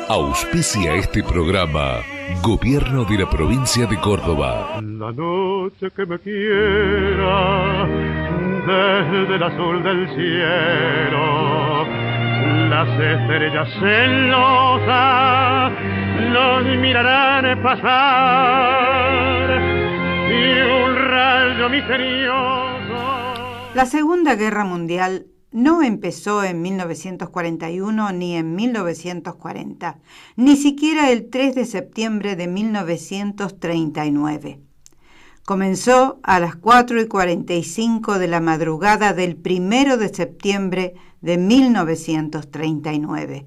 Auspicia este programa Gobierno de la Provincia de Córdoba. La noche que me quiera desde el azul del cielo, las estrellas celosas los mirarán pasar y un rayo misterioso. La Segunda Guerra Mundial no empezó en 1941 ni en 1940, ni siquiera el 3 de septiembre de 1939. Comenzó a las 4:45 de la madrugada del 1 de septiembre de 1939.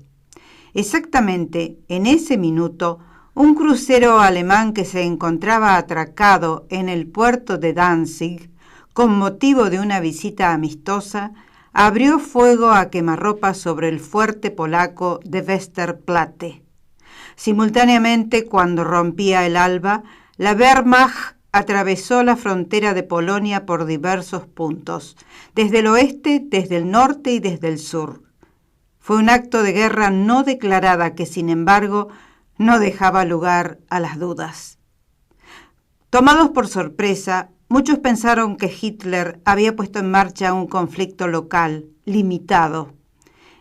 Exactamente en ese minuto, un crucero alemán que se encontraba atracado en el puerto de Danzig con motivo de una visita amistosa, abrió fuego a quemarropa sobre el fuerte polaco de Westerplatte. Simultáneamente, cuando rompía el alba, la Wehrmacht atravesó la frontera de Polonia por diversos puntos, desde el oeste, desde el norte y desde el sur. Fue un acto de guerra no declarada que, sin embargo, no dejaba lugar a las dudas. Tomados por sorpresa, muchos pensaron que Hitler había puesto en marcha un conflicto local, limitado.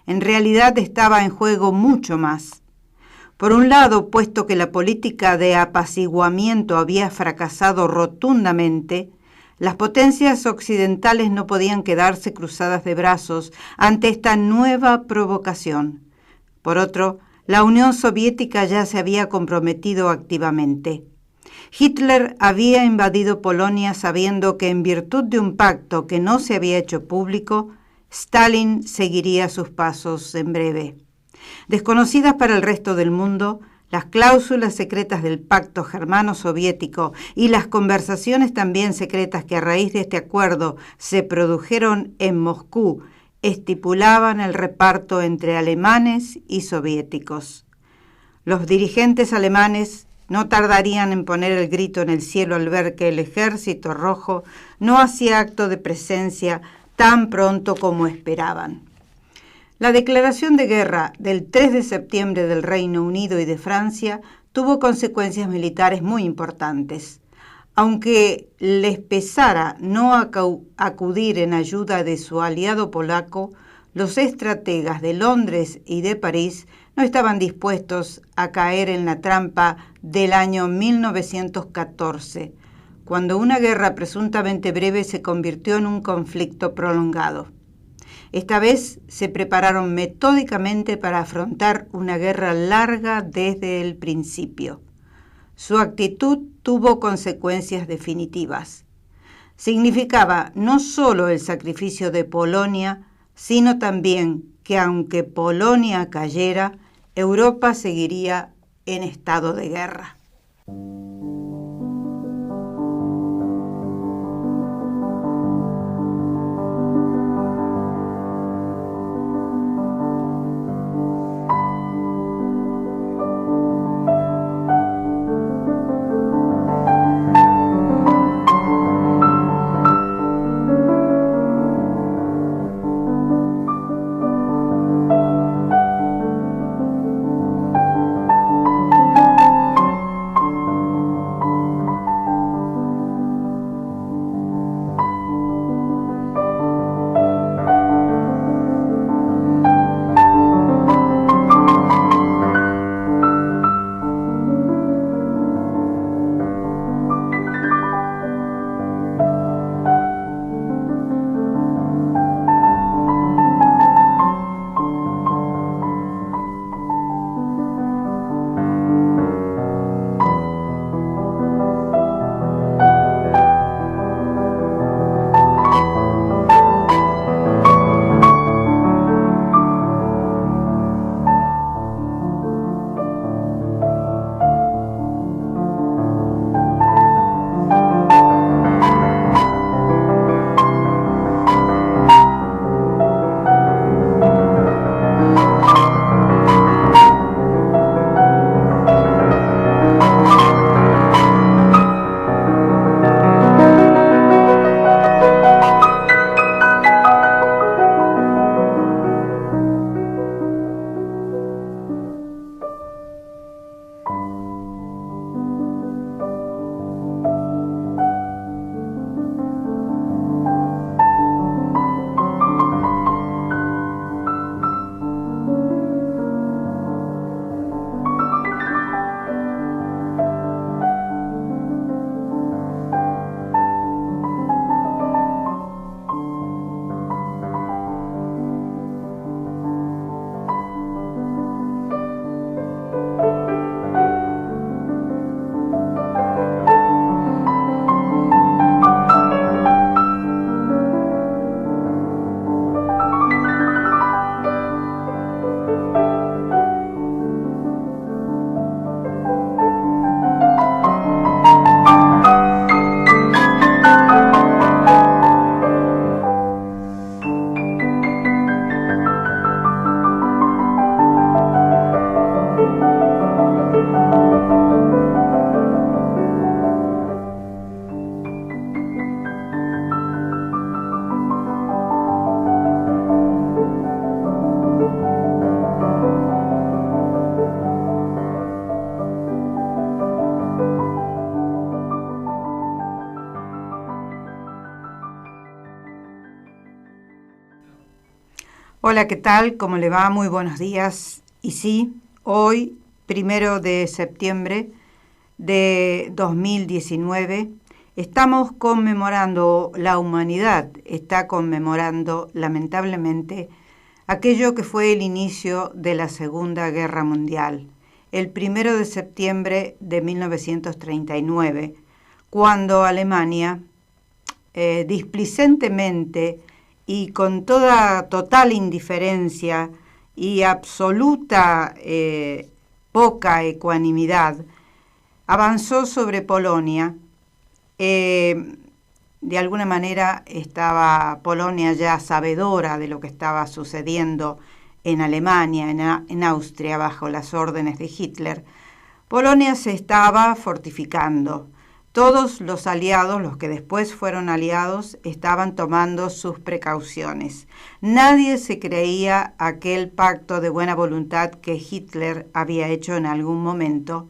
En realidad estaba en juego mucho más. Por un lado, puesto que la política de apaciguamiento había fracasado rotundamente, las potencias occidentales no podían quedarse cruzadas de brazos ante esta nueva provocación. Por otro, la Unión Soviética ya se había comprometido activamente. Hitler había invadido Polonia sabiendo que en virtud de un pacto que no se había hecho público, Stalin seguiría sus pasos en breve. Desconocidas para el resto del mundo, las cláusulas secretas del pacto germano-soviético y las conversaciones también secretas que a raíz de este acuerdo se produjeron en Moscú estipulaban el reparto entre alemanes y soviéticos. Los dirigentes alemanes no tardarían en poner el grito en el cielo al ver que el Ejército Rojo no hacía acto de presencia tan pronto como esperaban. La declaración de guerra del 3 de septiembre del Reino Unido y de Francia tuvo consecuencias militares muy importantes. Aunque les pesara no acudir en ayuda de su aliado polaco, los estrategas de Londres y de París no estaban dispuestos a caer en la trampa del año 1914, cuando una guerra presuntamente breve se convirtió en un conflicto prolongado. Esta vez se prepararon metódicamente para afrontar una guerra larga desde el principio. Su actitud tuvo consecuencias definitivas. Significaba no solo el sacrificio de Polonia, sino también que aunque Polonia cayera, Europa seguiría en estado de guerra. Hola, ¿qué tal? ¿Cómo le va? Muy buenos días. Y sí, hoy, 1 de septiembre de 2019, estamos conmemorando, la humanidad está conmemorando, lamentablemente, aquello que fue el inicio de la Segunda Guerra Mundial, el 1 de septiembre de 1939, cuando Alemania, displicentemente y con toda total indiferencia y absoluta poca ecuanimidad, avanzó sobre Polonia. De alguna manera estaba Polonia ya sabedora de lo que estaba sucediendo en Alemania, en Austria, bajo las órdenes de Hitler. Polonia se estaba fortificando. Todos los aliados, los que después fueron aliados, estaban tomando sus precauciones. Nadie se creía aquel pacto de buena voluntad que Hitler había hecho en algún momento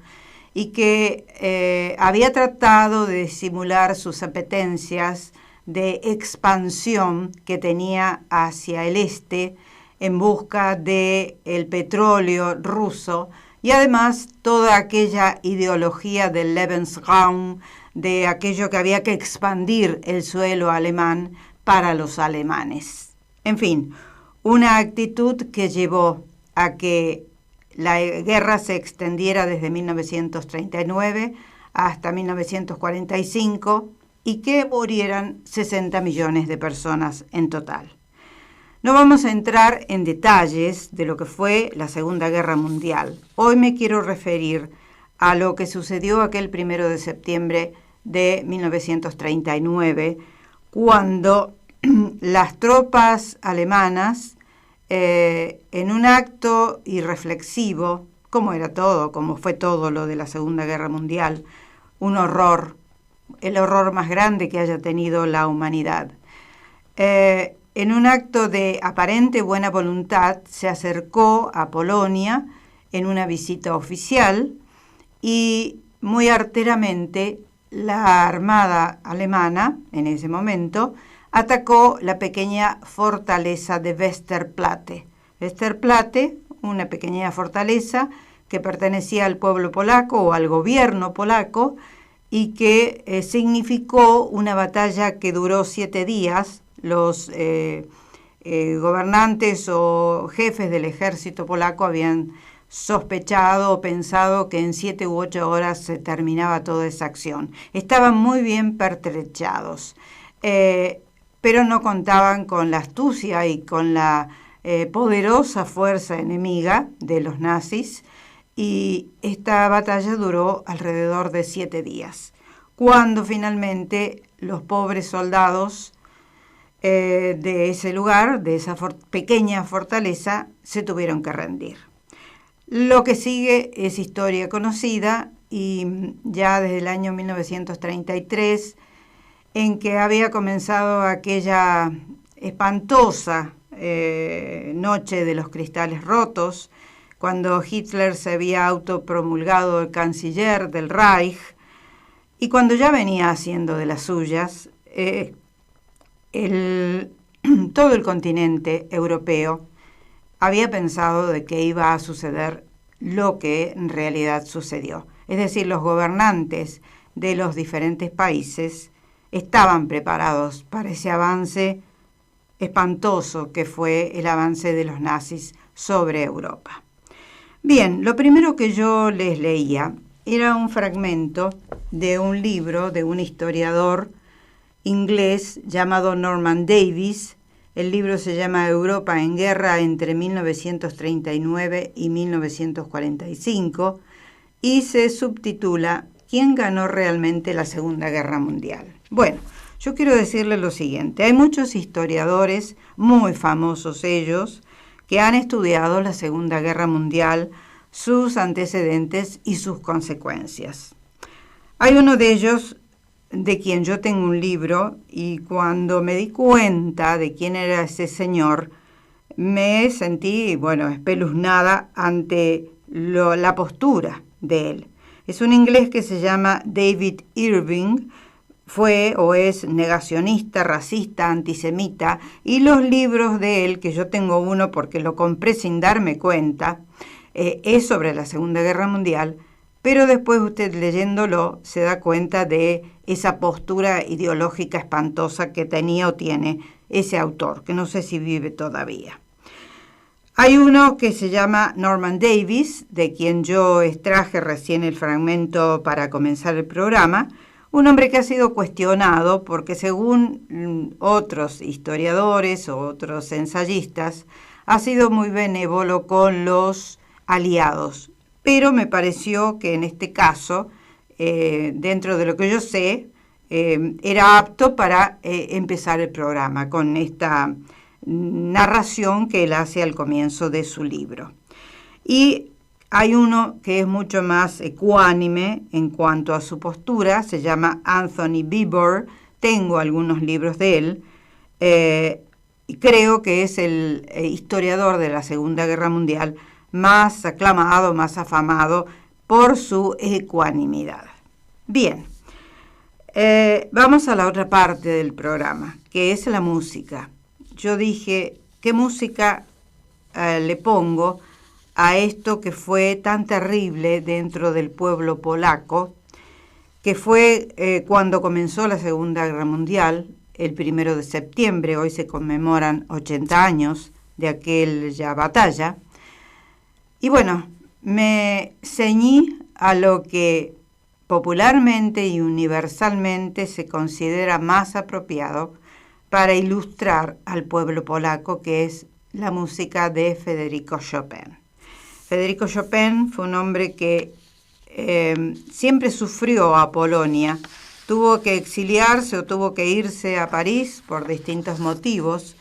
y que había tratado de disimular sus apetencias de expansión que tenía hacia el este en busca del petróleo ruso, y además toda aquella ideología del Lebensraum, de aquello que había que expandir el suelo alemán para los alemanes. En fin, una actitud que llevó a que la guerra se extendiera desde 1939 hasta 1945 y que murieran 60 millones de personas en total. No vamos a entrar en detalles de lo que fue la Segunda Guerra Mundial. Hoy me quiero referir a lo que sucedió aquel 1 de septiembre de 1939, cuando las tropas alemanas, en un acto irreflexivo, como era todo, como fue todo lo de la Segunda Guerra Mundial, un horror, el horror más grande que haya tenido la humanidad, en un acto de aparente buena voluntad, se acercó a Polonia en una visita oficial y muy arteramente la Armada alemana, en ese momento, atacó la pequeña fortaleza de Westerplatte. Westerplatte, una pequeña fortaleza que pertenecía al pueblo polaco o al gobierno polaco y que significó una batalla que duró 7 días. Los gobernantes o jefes del ejército polaco habían sospechado o pensado que en 7 u 8 horas se terminaba toda esa acción. Estaban muy bien pertrechados, pero no contaban con la astucia y con la poderosa fuerza enemiga de los nazis, y esta batalla duró alrededor de 7 días, cuando finalmente los pobres soldados de ese lugar, de esa pequeña fortaleza, se tuvieron que rendir. Lo que sigue es historia conocida, y ya desde el año 1933, en que había comenzado aquella espantosa noche de los cristales rotos, cuando Hitler se había autopromulgado el canciller del Reich, y cuando ya venía haciendo de las suyas, todo el continente europeo había pensado de que iba a suceder lo que en realidad sucedió. Es decir, los gobernantes de los diferentes países estaban preparados para ese avance espantoso que fue el avance de los nazis sobre Europa. Bien, lo primero que yo les leía era un fragmento de un libro de un historiador inglés llamado Norman Davies. El libro se llama Europa en guerra entre 1939 y 1945 y se subtitula ¿Quién ganó realmente la Segunda Guerra Mundial? Bueno, yo quiero decirle lo siguiente. Hay muchos historiadores, muy famosos ellos, que han estudiado la Segunda Guerra Mundial, sus antecedentes y sus consecuencias. Hay uno de ellos de quien yo tengo un libro, y cuando me di cuenta de quién era ese señor, me sentí, espeluznada ante la postura de él. Es un inglés que se llama David Irving, fue o es negacionista, racista, antisemita, y los libros de él, que yo tengo uno porque lo compré sin darme cuenta, es sobre la Segunda Guerra Mundial, pero después usted leyéndolo se da cuenta de esa postura ideológica espantosa que tenía o tiene ese autor, que no sé si vive todavía. Hay uno que se llama Norman Davis, de quien yo extraje recién el fragmento para comenzar el programa, un hombre que ha sido cuestionado porque según otros historiadores o otros ensayistas, ha sido muy benévolo con los aliados, pero me pareció que en este caso, dentro de lo que yo sé, era apto para empezar el programa con esta narración que él hace al comienzo de su libro. Y hay uno que es mucho más ecuánime en cuanto a su postura, se llama Anthony Beevor, tengo algunos libros de él, y creo que es el historiador de la Segunda Guerra Mundial más aclamado, más afamado por su ecuanimidad. Bien, vamos a la otra parte del programa, que es la música. Yo dije, ¿qué música le pongo a esto que fue tan terrible dentro del pueblo polaco, que fue cuando comenzó la Segunda Guerra Mundial, el 1 de septiembre, hoy se conmemoran 80 años de aquella batalla. Y bueno, me ceñí a lo que popularmente y universalmente se considera más apropiado para ilustrar al pueblo polaco, que es la música de Federico Chopin. Federico Chopin fue un hombre que siempre sufrió a Polonia, tuvo que exiliarse o tuvo que irse a París por distintos motivos,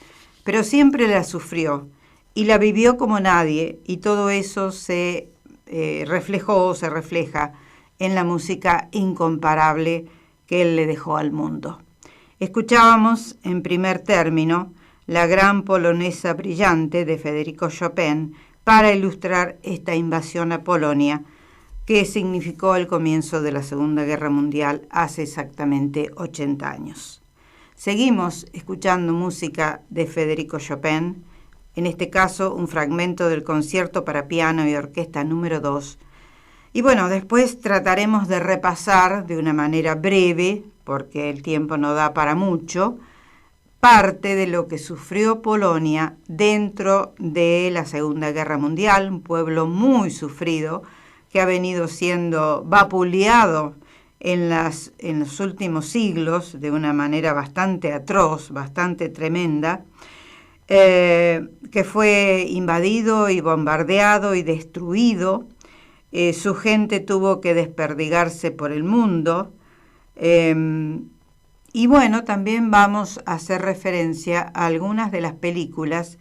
pero siempre la sufrió y la vivió como nadie, y todo eso se reflejó o se refleja en la música incomparable que él le dejó al mundo. Escuchábamos en primer término la gran polonesa brillante de Federico Chopin para ilustrar esta invasión a Polonia, que significó el comienzo de la Segunda Guerra Mundial hace exactamente 80 años. Seguimos escuchando música de Federico Chopin, en este caso un fragmento del concierto para piano y orquesta número 2. Y bueno, después trataremos de repasar de una manera breve, porque el tiempo no da para mucho, parte de lo que sufrió Polonia dentro de la Segunda Guerra Mundial, un pueblo muy sufrido que ha venido siendo vapuleado en los últimos siglos de una manera bastante atroz, bastante tremenda, que fue invadido y bombardeado y destruido. Su gente tuvo que desperdigarse por el mundo. Y bueno, también vamos a hacer referencia a algunas de las películas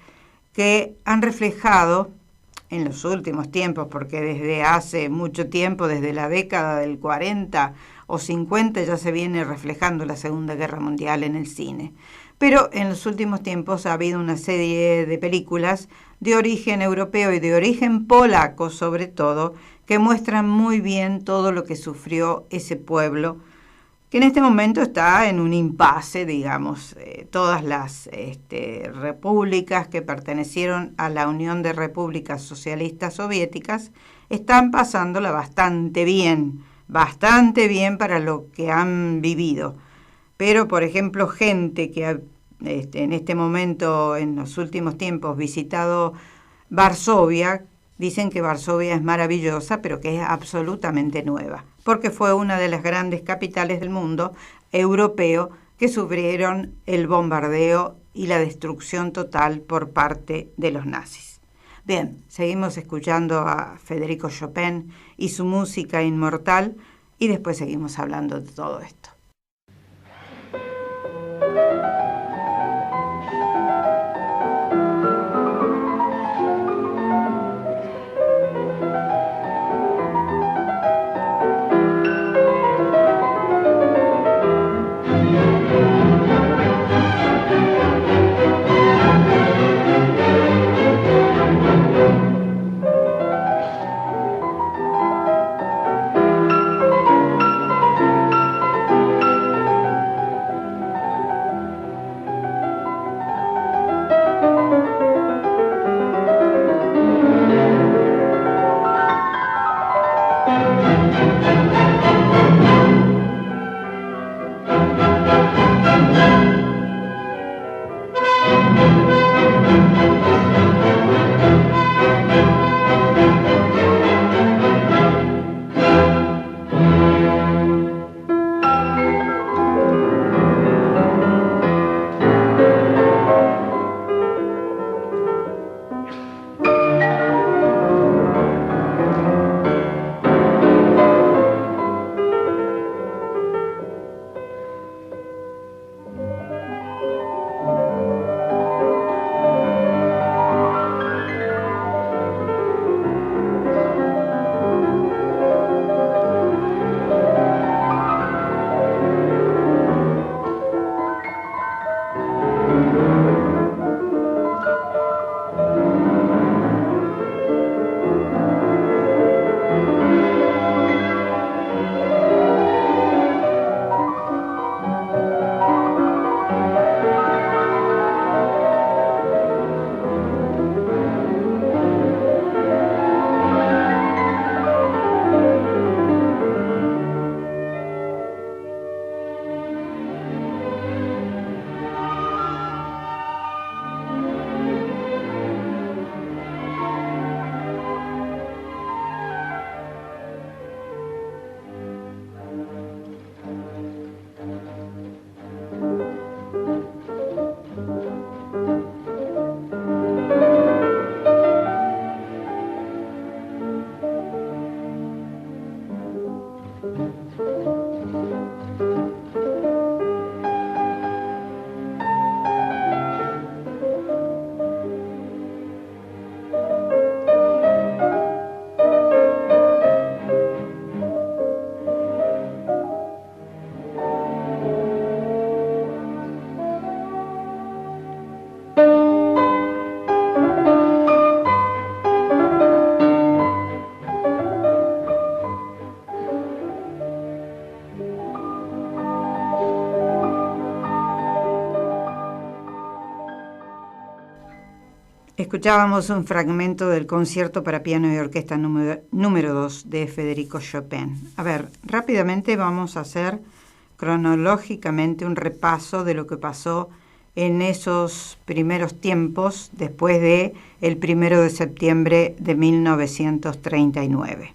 que han reflejado en los últimos tiempos, porque desde hace mucho tiempo, desde la década del 40 o 50, ya se viene reflejando la Segunda Guerra Mundial en el cine. Pero en los últimos tiempos ha habido una serie de películas de origen europeo y de origen polaco, sobre todo, que muestran muy bien todo lo que sufrió ese pueblo, que en este momento está en un impasse, digamos. Todas las repúblicas que pertenecieron a la Unión de Repúblicas Socialistas Soviéticas están pasándola bastante bien para lo que han vivido. Pero, por ejemplo, gente que ha, en este momento, en los últimos tiempos, visitado Varsovia, dicen que Varsovia es maravillosa, pero que es absolutamente nueva, porque fue una de las grandes capitales del mundo europeo que sufrieron el bombardeo y la destrucción total por parte de los nazis. Bien, seguimos escuchando a Federico Chopin y su música inmortal, y después seguimos hablando de todo esto. Escuchábamos un fragmento del concierto para piano y orquesta número 2 de Federico Chopin. A ver, rápidamente vamos a hacer cronológicamente un repaso de lo que pasó en esos primeros tiempos después de el 1 de septiembre de 1939.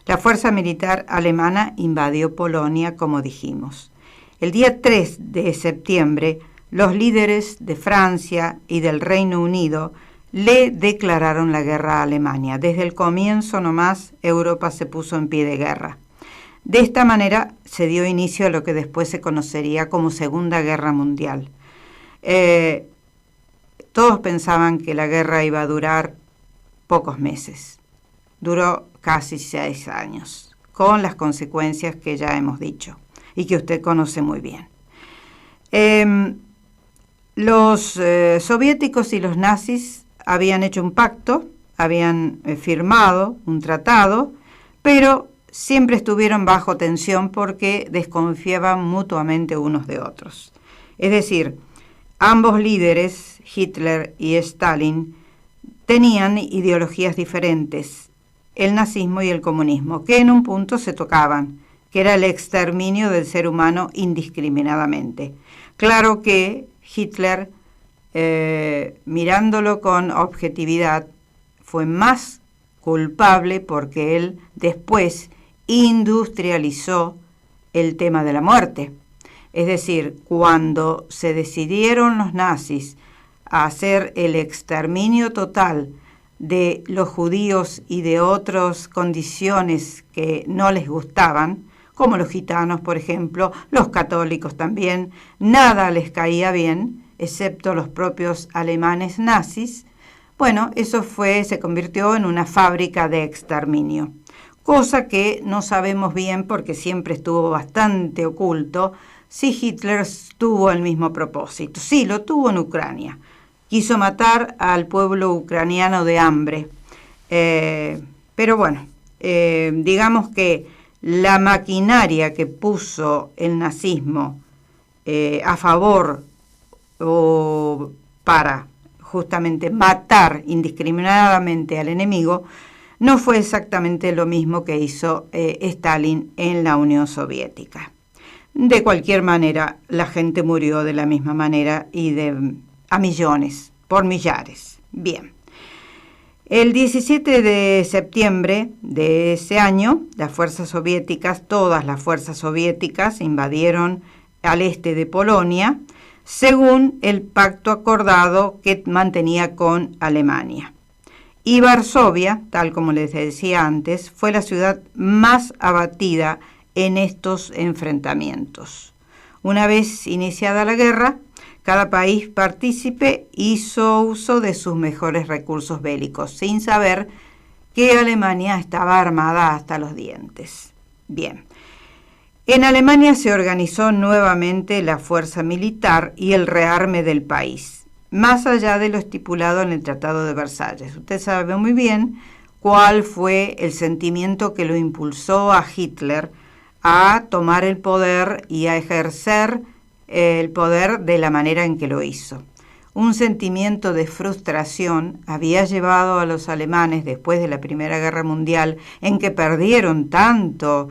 La fuerza militar alemana invadió Polonia, como dijimos. El día 3 de septiembre, los líderes de Francia y del Reino Unido le declararon la guerra a Alemania. Desde el comienzo nomás, Europa se puso en pie de guerra. De esta manera se dio inicio a lo que después se conocería como Segunda Guerra Mundial. Todos pensaban que la guerra iba a durar pocos meses. Duró casi 6 años, con las consecuencias que ya hemos dicho y que usted conoce muy bien. Los soviéticos y los nazis habían hecho un pacto, habían firmado un tratado, pero siempre estuvieron bajo tensión porque desconfiaban mutuamente unos de otros. Es decir, ambos líderes, Hitler y Stalin, tenían ideologías diferentes, el nazismo y el comunismo, que en un punto se tocaban, que era el exterminio del ser humano indiscriminadamente. Claro que Hitler, mirándolo con objetividad, fue más culpable porque él después industrializó el tema de la muerte. Es decir, cuando se decidieron los nazis a hacer el exterminio total de los judíos y de otras condiciones que no les gustaban, como los gitanos, por ejemplo, los católicos también, nada les caía bien, excepto los propios alemanes nazis. Bueno, eso se convirtió en una fábrica de exterminio, cosa que no sabemos bien porque siempre estuvo bastante oculto si Hitler tuvo el mismo propósito. Sí, lo tuvo en Ucrania. Quiso matar al pueblo ucraniano de hambre. Pero bueno, digamos que la maquinaria que puso el nazismo a favor o para justamente matar indiscriminadamente al enemigo no fue exactamente lo mismo que hizo Stalin en la Unión Soviética. De cualquier manera, la gente murió de la misma manera y a millones, por millares. Bien. El 17 de septiembre de ese año, las fuerzas soviéticas, todas las fuerzas soviéticas, invadieron al este de Polonia, según el pacto acordado que mantenía con Alemania. Y Varsovia, tal como les decía antes, fue la ciudad más abatida en estos enfrentamientos. Una vez iniciada la guerra, cada país partícipe hizo uso de sus mejores recursos bélicos, sin saber que Alemania estaba armada hasta los dientes. Bien. En Alemania se organizó nuevamente la fuerza militar y el rearme del país, más allá de lo estipulado en el Tratado de Versalles. Usted sabe muy bien cuál fue el sentimiento que lo impulsó a Hitler a tomar el poder y a ejercer el poder de la manera en que lo hizo. Un sentimiento de frustración había llevado a los alemanes después de la Primera Guerra Mundial, en que perdieron tanto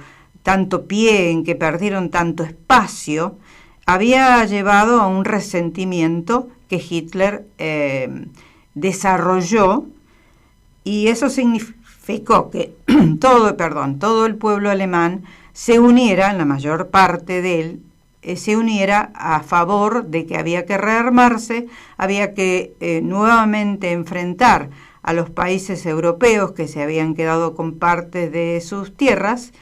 pie, en que perdieron tanto espacio, había llevado a un resentimiento que Hitler desarrolló, y eso significó que todo el pueblo alemán se uniera, en la mayor parte de él, se uniera a favor de que había que rearmarse, había que nuevamente enfrentar a los países europeos que se habían quedado con parte de sus tierras,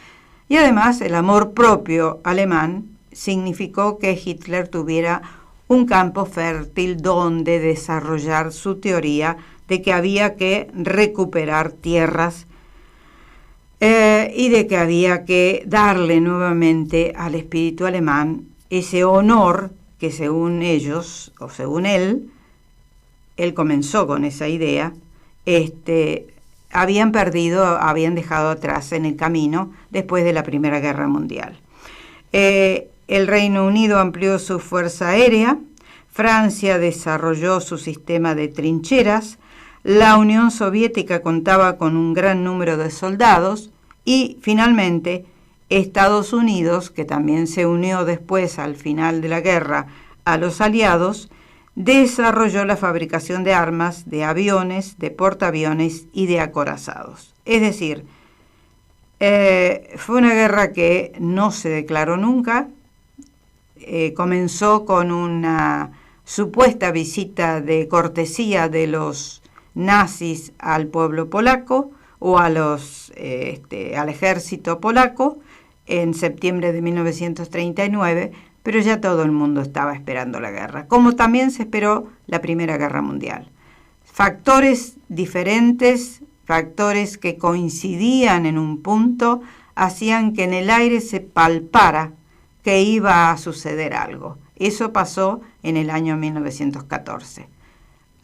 Y además el amor propio alemán significó que Hitler tuviera un campo fértil donde desarrollar su teoría de que había que recuperar tierras y de que había que darle nuevamente al espíritu alemán ese honor que según ellos, o según él comenzó con esa idea, habían dejado atrás en el camino después de la Primera Guerra Mundial. El Reino Unido amplió su fuerza aérea, Francia desarrolló su sistema de trincheras, la Unión Soviética contaba con un gran número de soldados y finalmente Estados Unidos, que también se unió después al final de la guerra a los aliados, desarrolló la fabricación de armas, de aviones, de portaaviones y de acorazados. Es decir, fue una guerra que no se declaró nunca, comenzó con una supuesta visita de cortesía de los nazis al pueblo polaco o al ejército polaco en septiembre de 1939, pero ya todo el mundo estaba esperando la guerra, como también se esperó la Primera Guerra Mundial. Factores diferentes, factores que coincidían en un punto, hacían que en el aire se palpara que iba a suceder algo. Eso pasó en el año 1914.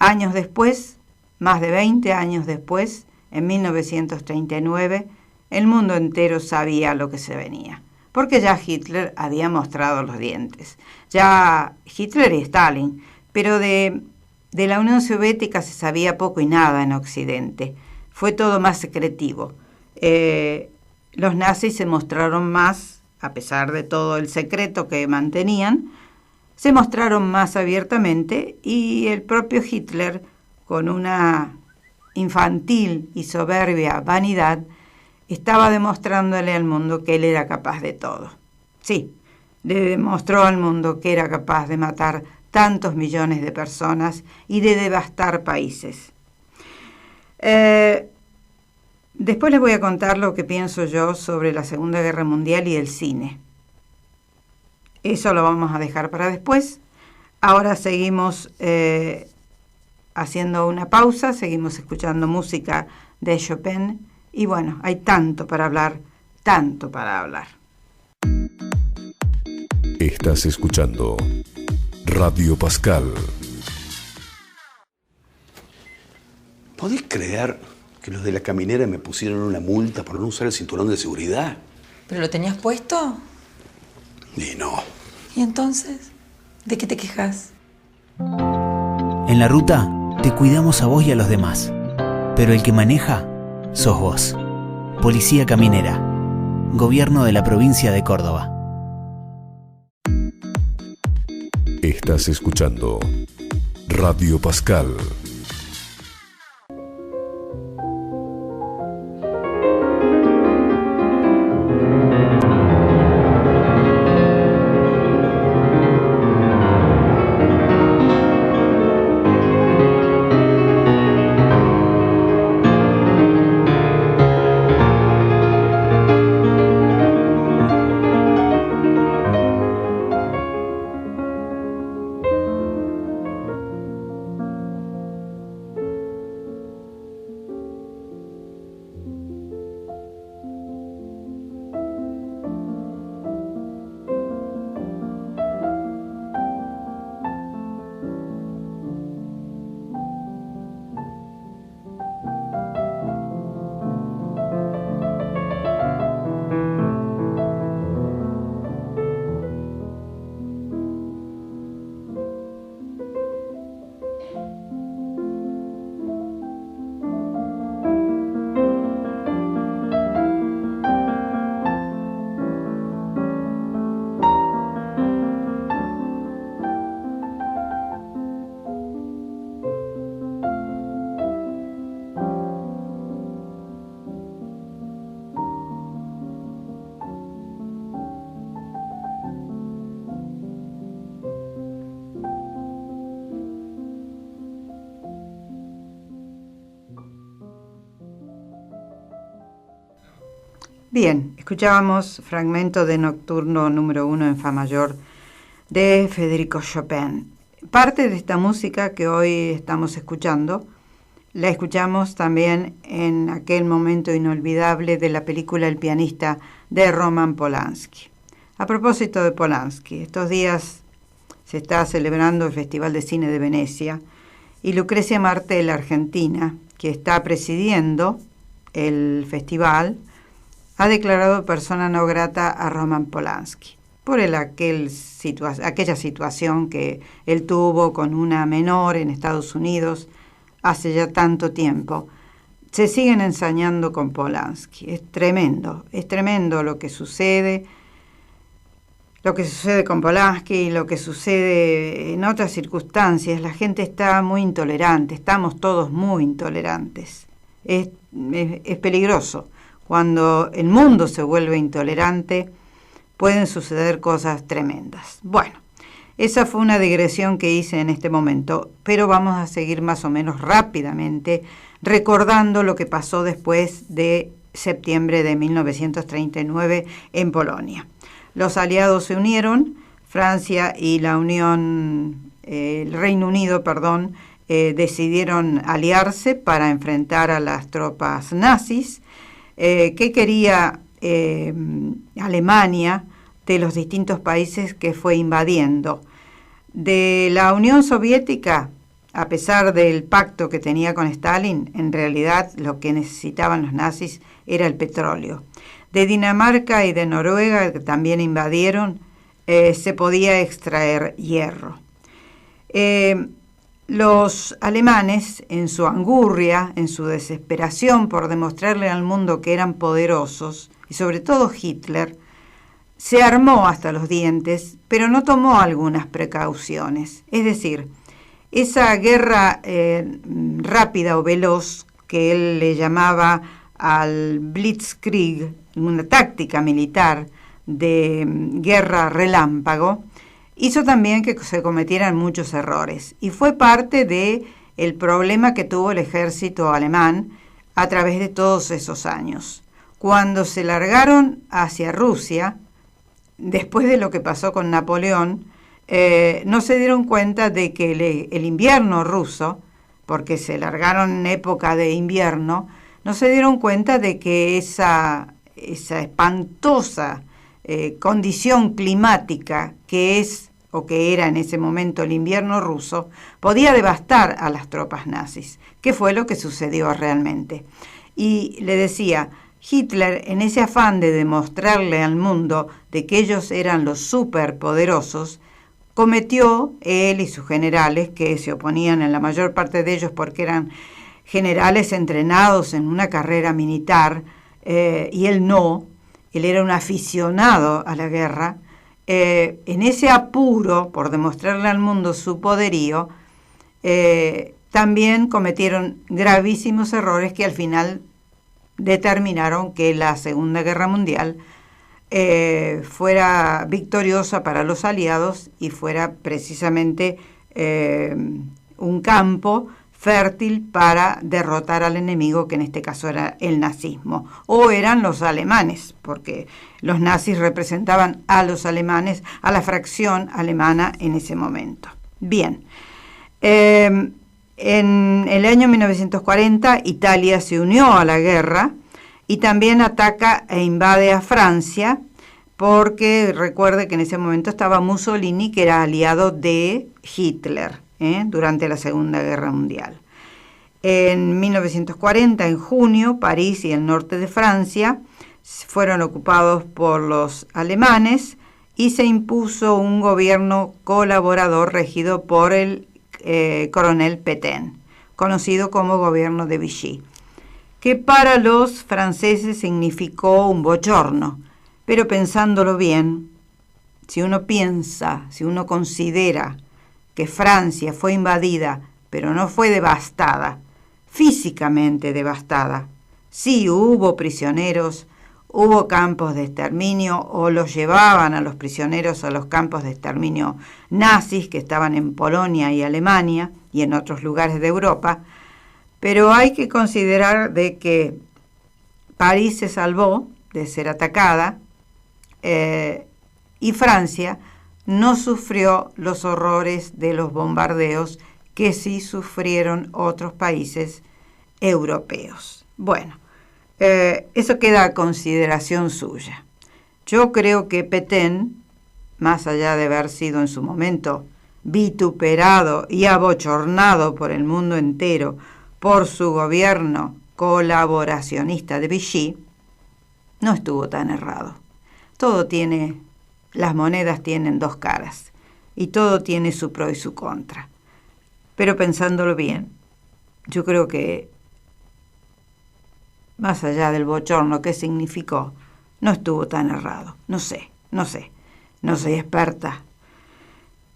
Años después, más de 20 años después, en 1939, el mundo entero sabía lo que se venía, porque ya Hitler había mostrado los dientes. Ya Hitler y Stalin, pero de la Unión Soviética se sabía poco y nada en Occidente. Fue todo más secretivo. Los nazis se mostraron más, a pesar de todo el secreto que mantenían, se mostraron más abiertamente y el propio Hitler, con una infantil y soberbia vanidad, estaba demostrándole al mundo que él era capaz de todo. Sí, le demostró al mundo que era capaz de matar tantos millones de personas y de devastar países. Después les voy a contar lo que pienso yo sobre la Segunda Guerra Mundial y el cine. Eso lo vamos a dejar para después. Ahora seguimos haciendo una pausa, seguimos escuchando música de Chopin y bueno, hay tanto para hablar, tanto para hablar. Estás escuchando Radio Pascal. ¿Podés creer que los de la caminera me pusieron una multa por no usar el cinturón de seguridad? ¿Pero lo tenías puesto? Y no. ¿Y entonces? ¿De qué te quejas? En la ruta te cuidamos a vos y a los demás, pero el que maneja sos vos. Policía Caminera, Gobierno de la Provincia de Córdoba. Estás escuchando Radio Pascal. Bien, escuchábamos fragmento de Nocturno número 1 en Fa mayor de Federico Chopin. Parte de esta música que hoy estamos escuchando la escuchamos también en aquel momento inolvidable de la película El pianista de Roman Polanski. A propósito de Polanski, estos días se está celebrando el Festival de Cine de Venecia y Lucrecia Martel, argentina, que está presidiendo el festival, ha declarado persona no grata a Roman Polanski por aquella situación que él tuvo con una menor en Estados Unidos hace ya tanto tiempo. Se siguen ensañando con Polanski. Es tremendo lo que sucede con Polanski y lo que sucede en otras circunstancias. La gente está muy intolerante, estamos todos muy intolerantes. Es peligroso. Cuando el mundo se vuelve intolerante, pueden suceder cosas tremendas. Bueno, esa fue una digresión que hice en este momento, pero vamos a seguir más o menos rápidamente recordando lo que pasó después de septiembre de 1939 en Polonia. Los aliados se unieron, Francia y el Reino Unido, decidieron aliarse para enfrentar a las tropas nazis. ¿Qué quería Alemania de los distintos países que fue invadiendo? De la Unión Soviética, a pesar del pacto que tenía con Stalin, en realidad lo que necesitaban los nazis era el petróleo. De Dinamarca y de Noruega, que también invadieron, se podía extraer hierro. Los alemanes, en su angurria, en su desesperación por demostrarle al mundo que eran poderosos, y sobre todo Hitler, se armó hasta los dientes, pero no tomó algunas precauciones. Es decir, esa guerra rápida o veloz que él le llamaba al Blitzkrieg, una táctica militar de guerra relámpago, hizo también que se cometieran muchos errores y fue parte del problema que tuvo el ejército alemán a través de todos esos años. Cuando se largaron hacia Rusia, después de lo que pasó con Napoleón, no se dieron cuenta de que el invierno ruso, porque se largaron en época de invierno, no se dieron cuenta de que esa espantosa condición climática que es o que era en ese momento el invierno ruso, podía devastar a las tropas nazis, que fue lo que sucedió realmente. Y le decía, Hitler, en ese afán de demostrarle al mundo de que ellos eran los superpoderosos, cometió, él y sus generales, que se oponían en la mayor parte de ellos porque eran generales entrenados en una carrera militar, y él no, él era un aficionado a la guerra, en ese apuro por demostrarle al mundo su poderío, también cometieron gravísimos errores que al final determinaron que la Segunda Guerra Mundial fuera victoriosa para los aliados y fuera precisamente un campo fértil para derrotar al enemigo, que en este caso era el nazismo, o eran los alemanes, porque los nazis representaban a los alemanes, a la fracción alemana en ese momento. Bien, en el año 1940 Italia se unió a la guerra y también ataca e invade a Francia, porque recuerde que en ese momento estaba Mussolini, que era aliado de Hitler, durante la Segunda Guerra Mundial. En 1940, en junio, París y el norte de Francia fueron ocupados por los alemanes y se impuso un gobierno colaborador regido por el coronel Pétain, conocido como gobierno de Vichy, que para los franceses significó un bochorno, pero pensándolo bien, si uno considera que Francia fue invadida, pero no fue devastada, físicamente devastada. Sí, hubo prisioneros, hubo campos de exterminio, o los llevaban a los prisioneros a los campos de exterminio nazis que estaban en Polonia y Alemania y en otros lugares de Europa, pero hay que considerar de que París se salvó de ser atacada, y Francia no sufrió los horrores de los bombardeos que sí sufrieron otros países europeos. Bueno, eso queda a consideración suya. Yo creo que Pétain, más allá de haber sido en su momento vituperado y abochornado por el mundo entero por su gobierno colaboracionista de Vichy, no estuvo tan errado. Las monedas tienen dos caras y todo tiene su pro y su contra. Pero pensándolo bien, yo creo que más allá del bochorno que significó, no estuvo tan errado. No sé. No soy experta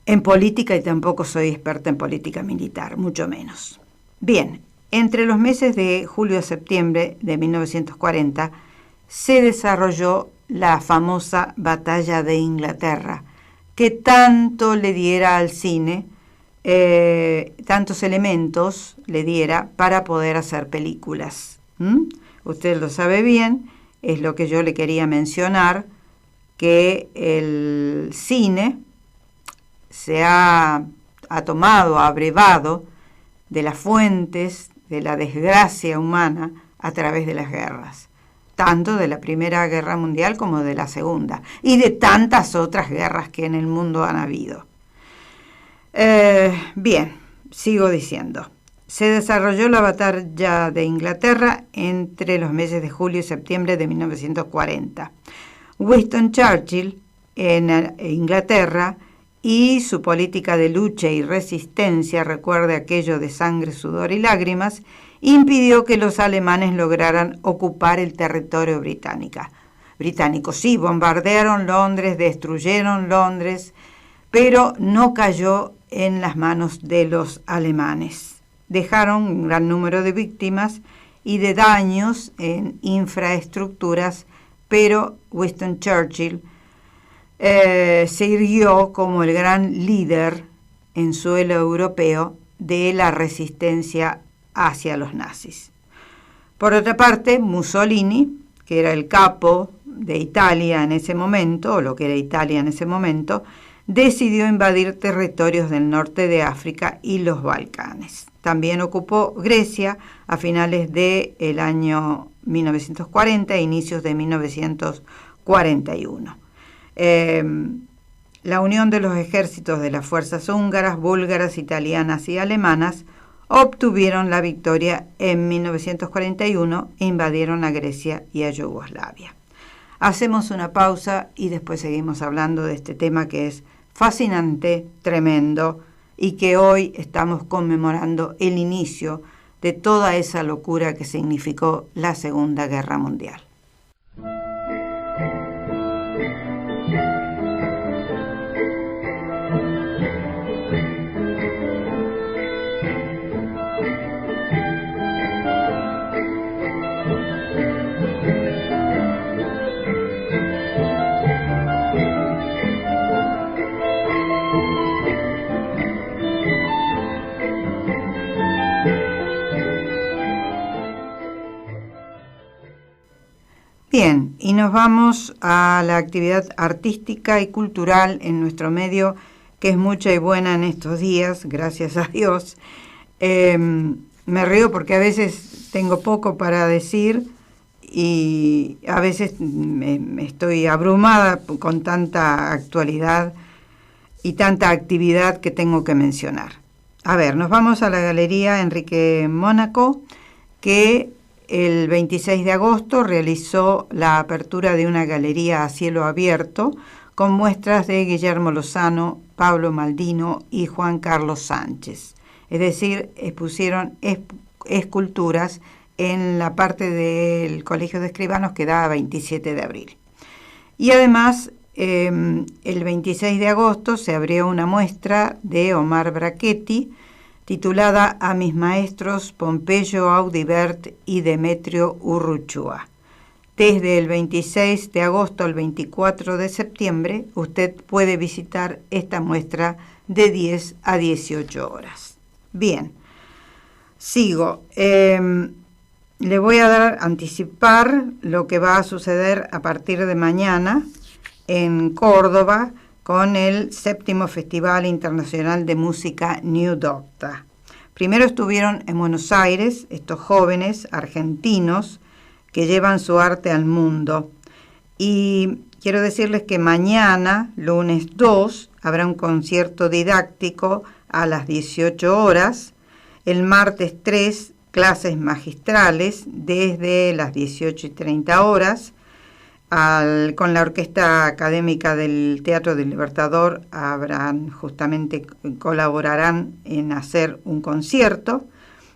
en política y tampoco soy experta en política militar, mucho menos. Bien, entre los meses de julio a septiembre de 1940 se desarrolló la famosa Batalla de Inglaterra, que tanto le diera al cine, tantos elementos le diera para poder hacer películas. Usted lo sabe bien, es lo que yo le quería mencionar, que el cine se ha tomado, ha abrevado de las fuentes de la desgracia humana a través de las guerras, tanto de la Primera Guerra Mundial como de la Segunda, y de tantas otras guerras que en el mundo han habido. Bien, sigo diciendo. Se desarrolló la Batalla de Inglaterra entre los meses de julio y septiembre de 1940. Winston Churchill en Inglaterra y su política de lucha y resistencia, recuerde aquello de sangre, sudor y lágrimas, impidió que los alemanes lograran ocupar el territorio británico. Sí, bombardearon Londres, destruyeron Londres, pero no cayó en las manos de los alemanes. Dejaron un gran número de víctimas y de daños en infraestructuras, pero Winston Churchill se irguió como el gran líder en suelo europeo de la resistencia hacia los nazis. Por otra parte, Mussolini, que era el capo de Italia en ese momento, o lo que era Italia en ese momento, decidió invadir territorios del norte de África y los Balcanes. También ocupó Grecia a finales del año 1940 e inicios de 1941. La unión de los ejércitos de las fuerzas húngaras, búlgaras, italianas y alemanas obtuvieron la victoria en 1941 e invadieron a Grecia y a Yugoslavia. Hacemos una pausa y después seguimos hablando de este tema que es fascinante, tremendo, y que hoy estamos conmemorando el inicio de toda esa locura que significó la Segunda Guerra Mundial. Bien, y nos vamos a la actividad artística y cultural en nuestro medio, que es mucha y buena en estos días, gracias a Dios. Me río porque a veces tengo poco para decir y a veces me estoy abrumada con tanta actualidad y tanta actividad que tengo que mencionar. A ver, nos vamos a la Galería Enrique Mónaco, que el 26 de agosto realizó la apertura de una galería a cielo abierto con muestras de Guillermo Lozano, Pablo Maldino y Juan Carlos Sánchez. Es decir, expusieron esculturas en la parte del Colegio de Escribanos que da 27 de abril. Y además, el 26 de agosto se abrió una muestra de Omar Brachetti titulada A mis maestros Pompeyo Audibert y Demetrio Urruchúa. Desde el 26 de agosto al 24 de septiembre, usted puede visitar esta muestra de 10 a 18 horas. Bien, sigo. le voy a anticipar lo que va a suceder a partir de mañana en Córdoba con el 7º Festival Internacional de Música New Docta. Primero estuvieron en Buenos Aires estos jóvenes argentinos que llevan su arte al mundo. Y quiero decirles que mañana, lunes 2, habrá un concierto didáctico a las 18 horas. El martes 3, clases magistrales desde las 18:30 horas. Con la Orquesta Académica del Teatro del Libertador colaborarán en hacer un concierto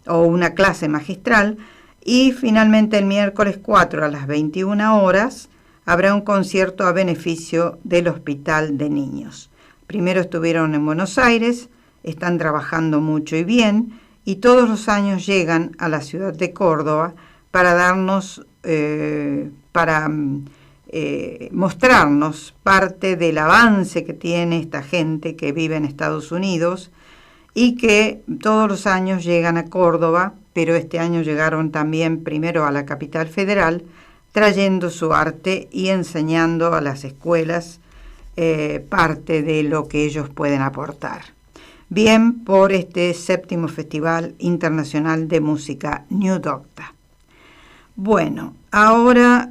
o una clase magistral. Y finalmente el miércoles 4 a las 21 horas habrá un concierto a beneficio del Hospital de Niños. Primero estuvieron en Buenos Aires, están trabajando mucho y bien, y todos los años llegan a la ciudad de Córdoba para mostrarnos parte del avance que tiene esta gente que vive en Estados Unidos y que todos los años llegan a Córdoba, pero este año llegaron también primero a la capital federal, trayendo su arte y enseñando a las escuelas parte de lo que ellos pueden aportar. Bien por este 7º Festival Internacional de Música New Docta. Bueno, ahora,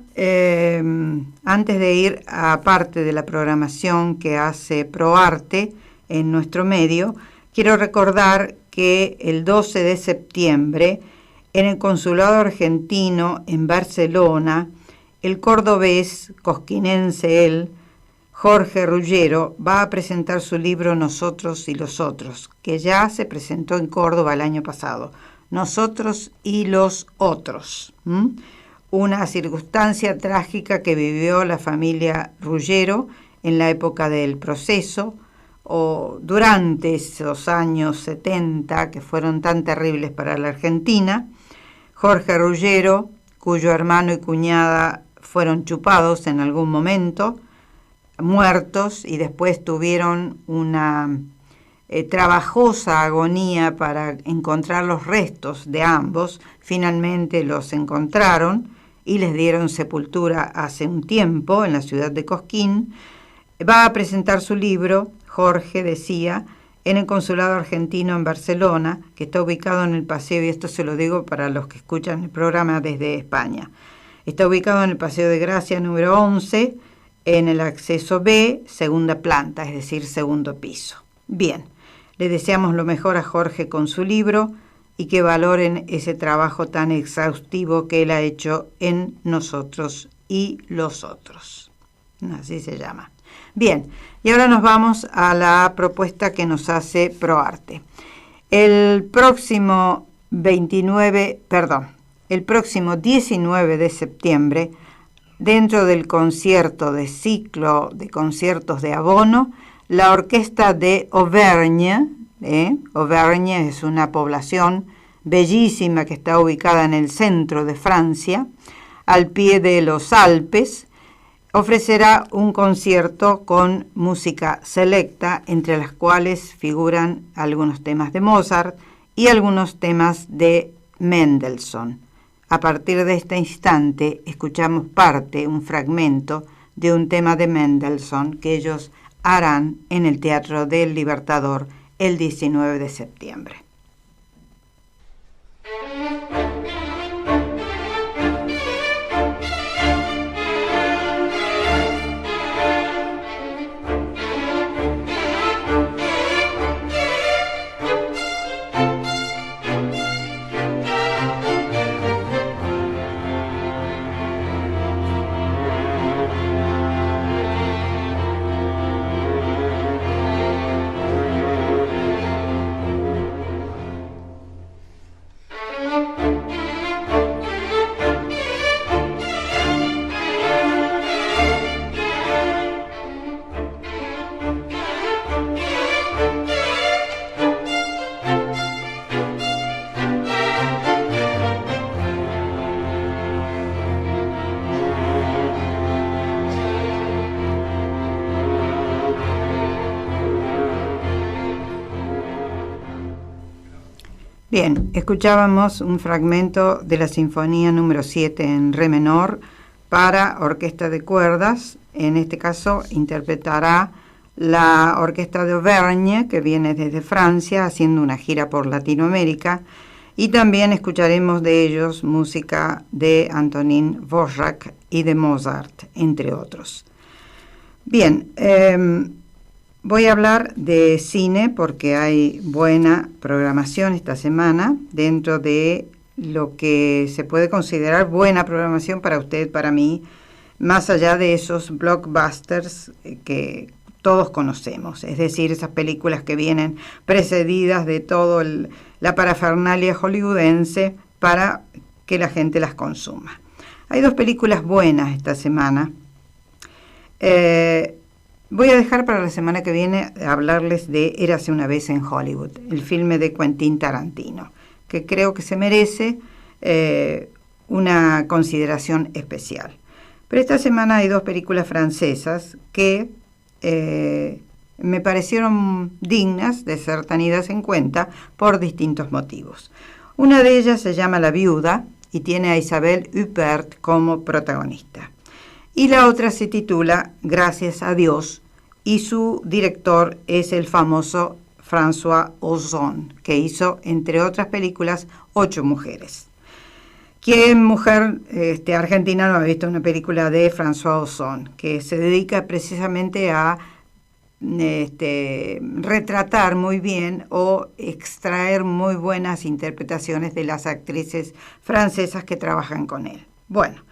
antes de ir a parte de la programación que hace ProArte en nuestro medio, quiero recordar que el 12 de septiembre, en el Consulado Argentino en Barcelona, el cordobés, cosquinense Jorge Ruggiero, va a presentar su libro Nosotros y los Otros, que ya se presentó en Córdoba el año pasado. Nosotros y los Otros. Una circunstancia trágica que vivió la familia Ruggiero en la época del Proceso, o durante esos años 70 que fueron tan terribles para la Argentina. Jorge Ruggiero, cuyo hermano y cuñada fueron chupados en algún momento, muertos, y después tuvieron una trabajosa agonía para encontrar los restos de ambos. Finalmente los encontraron y les dieron sepultura hace un tiempo en la ciudad de Cosquín. Va a presentar su libro, Jorge decía, en el Consulado Argentino en Barcelona, que está ubicado en el Paseo, y esto se lo digo para los que escuchan el programa desde España. Está ubicado en el Paseo de Gracia número 11, en el acceso B, segunda planta, es decir, segundo piso. Bien, le deseamos lo mejor a Jorge con su libro y que valoren ese trabajo tan exhaustivo que él ha hecho en Nosotros y los Otros. Así se llama. Bien, y ahora nos vamos a la propuesta que nos hace ProArte. El próximo 19 de septiembre, dentro del concierto de ciclo de conciertos de abono, la orquesta de Auvergne, Auvergne es una población bellísima que está ubicada en el centro de Francia, al pie de los Alpes, ofrecerá un concierto con música selecta, entre las cuales figuran algunos temas de Mozart y algunos temas de Mendelssohn. A partir de este instante escuchamos un fragmento de un tema de Mendelssohn que ellos harán en el Teatro del Libertador el 19 de septiembre. Bien, escuchábamos un fragmento de la Sinfonía número 7 en re menor para orquesta de cuerdas. En este caso interpretará la Orquesta de Auvergne, que viene desde Francia haciendo una gira por Latinoamérica, y también escucharemos de ellos música de Antonín Dvořák y de Mozart, entre otros. Bien, voy a hablar de cine porque hay buena programación esta semana dentro de lo que se puede considerar buena programación para usted, para mí, más allá de esos blockbusters que todos conocemos, es decir, esas películas que vienen precedidas de todo la parafernalia hollywoodense para que la gente las consuma. Hay dos películas buenas esta semana. Voy a dejar para la semana que viene hablarles de Érase una vez en Hollywood, el filme de Quentin Tarantino, que creo que se merece una consideración especial. Pero esta semana hay dos películas francesas que me parecieron dignas de ser tenidas en cuenta por distintos motivos. Una de ellas se llama La Viuda y tiene a Isabelle Huppert como protagonista. Y la otra se titula Gracias a Dios y su director es el famoso François Ozon, que hizo, entre otras películas, 8 mujeres. ¿Quién mujer argentina no ha visto una película de François Ozon, que se dedica precisamente a retratar muy bien o extraer muy buenas interpretaciones de las actrices francesas que trabajan con él? Bueno,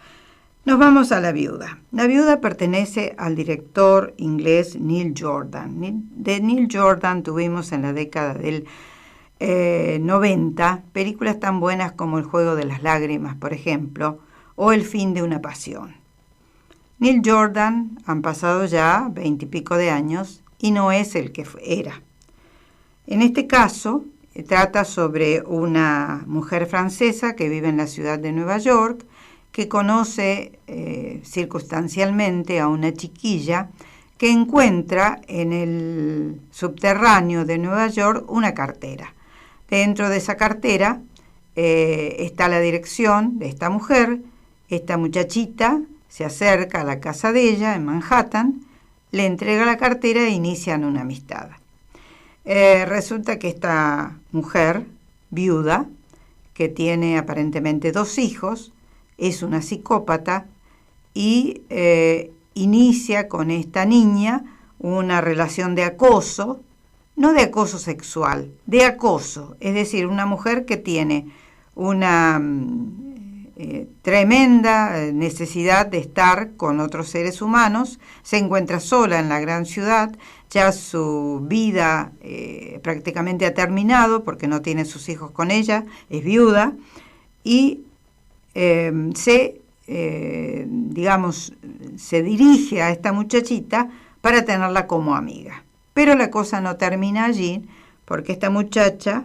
nos vamos a La Viuda. La Viuda pertenece al director inglés Neil Jordan. De Neil Jordan tuvimos en la década del 90 películas tan buenas como El juego de las lágrimas, por ejemplo, o El fin de una pasión. Neil Jordan han pasado ya 20 y pico de años y no es el que era. En este caso, trata sobre una mujer francesa que vive en la ciudad de Nueva York, que conoce circunstancialmente a una chiquilla que encuentra en el subterráneo de Nueva York una cartera. Dentro de esa cartera está la dirección de esta mujer. Esta muchachita se acerca a la casa de ella en Manhattan, le entrega la cartera e inician una amistad. Resulta que esta mujer, viuda, que tiene aparentemente 2 hijos, es una psicópata y inicia con esta niña una relación de acoso, no de acoso sexual, de acoso, es decir, una mujer que tiene una tremenda necesidad de estar con otros seres humanos, se encuentra sola en la gran ciudad, ya su vida prácticamente ha terminado porque no tiene sus hijos con ella, es viuda y se dirige a esta muchachita para tenerla como amiga. Pero la cosa no termina allí, porque esta muchacha,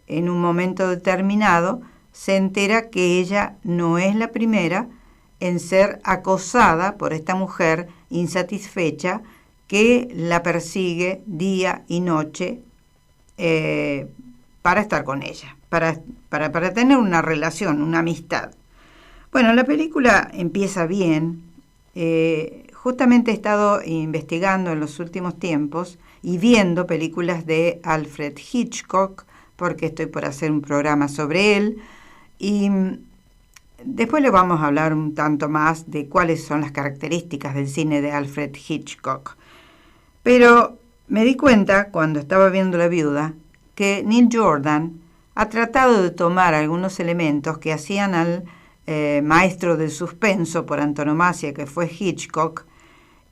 en un momento determinado, se entera que ella no es la primera en ser acosada por esta mujer insatisfecha que la persigue día y noche para estar con ella, para tener una relación, una amistad. Bueno, la película empieza bien. Justamente he estado investigando en los últimos tiempos y viendo películas de Alfred Hitchcock, porque estoy por hacer un programa sobre él, y después le vamos a hablar un tanto más de cuáles son las características del cine de Alfred Hitchcock. Pero me di cuenta, cuando estaba viendo La Viuda, que Neil Jordan ha tratado de tomar algunos elementos que hacían al maestro del suspenso por antonomasia, que fue Hitchcock,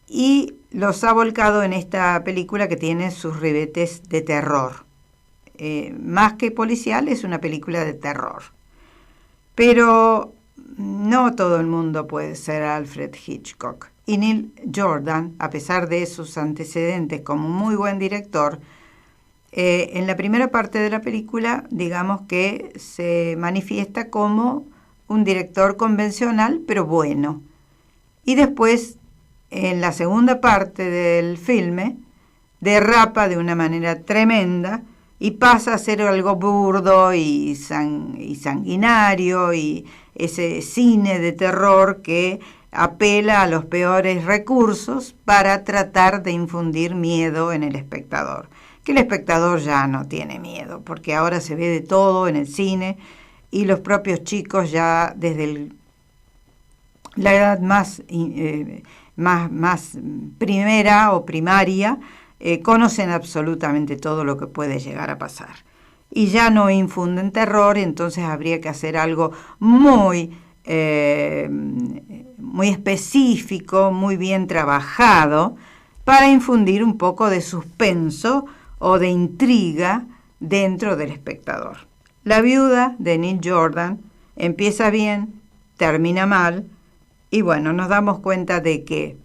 y los ha volcado en esta película que tiene sus ribetes de terror. Más que policial, es una película de terror. Pero no todo el mundo puede ser Alfred Hitchcock. Y Neil Jordan, a pesar de sus antecedentes como muy buen director, en la primera parte de la película, digamos que se manifiesta como un director convencional, pero bueno. Y después, en la segunda parte del filme, derrapa de una manera tremenda y pasa a ser algo burdo y sanguinario, y ese cine de terror que apela a los peores recursos para tratar de infundir miedo en el espectador. Que el espectador ya no tiene miedo, porque ahora se ve de todo en el cine, y los propios chicos ya desde la edad más primera o primaria conocen absolutamente todo lo que puede llegar a pasar. Y ya no infunden terror, entonces habría que hacer algo muy específico, muy bien trabajado, para infundir un poco de suspenso o de intriga dentro del espectador. La viuda de Neil Jordan empieza bien, termina mal, y bueno, nos damos cuenta de que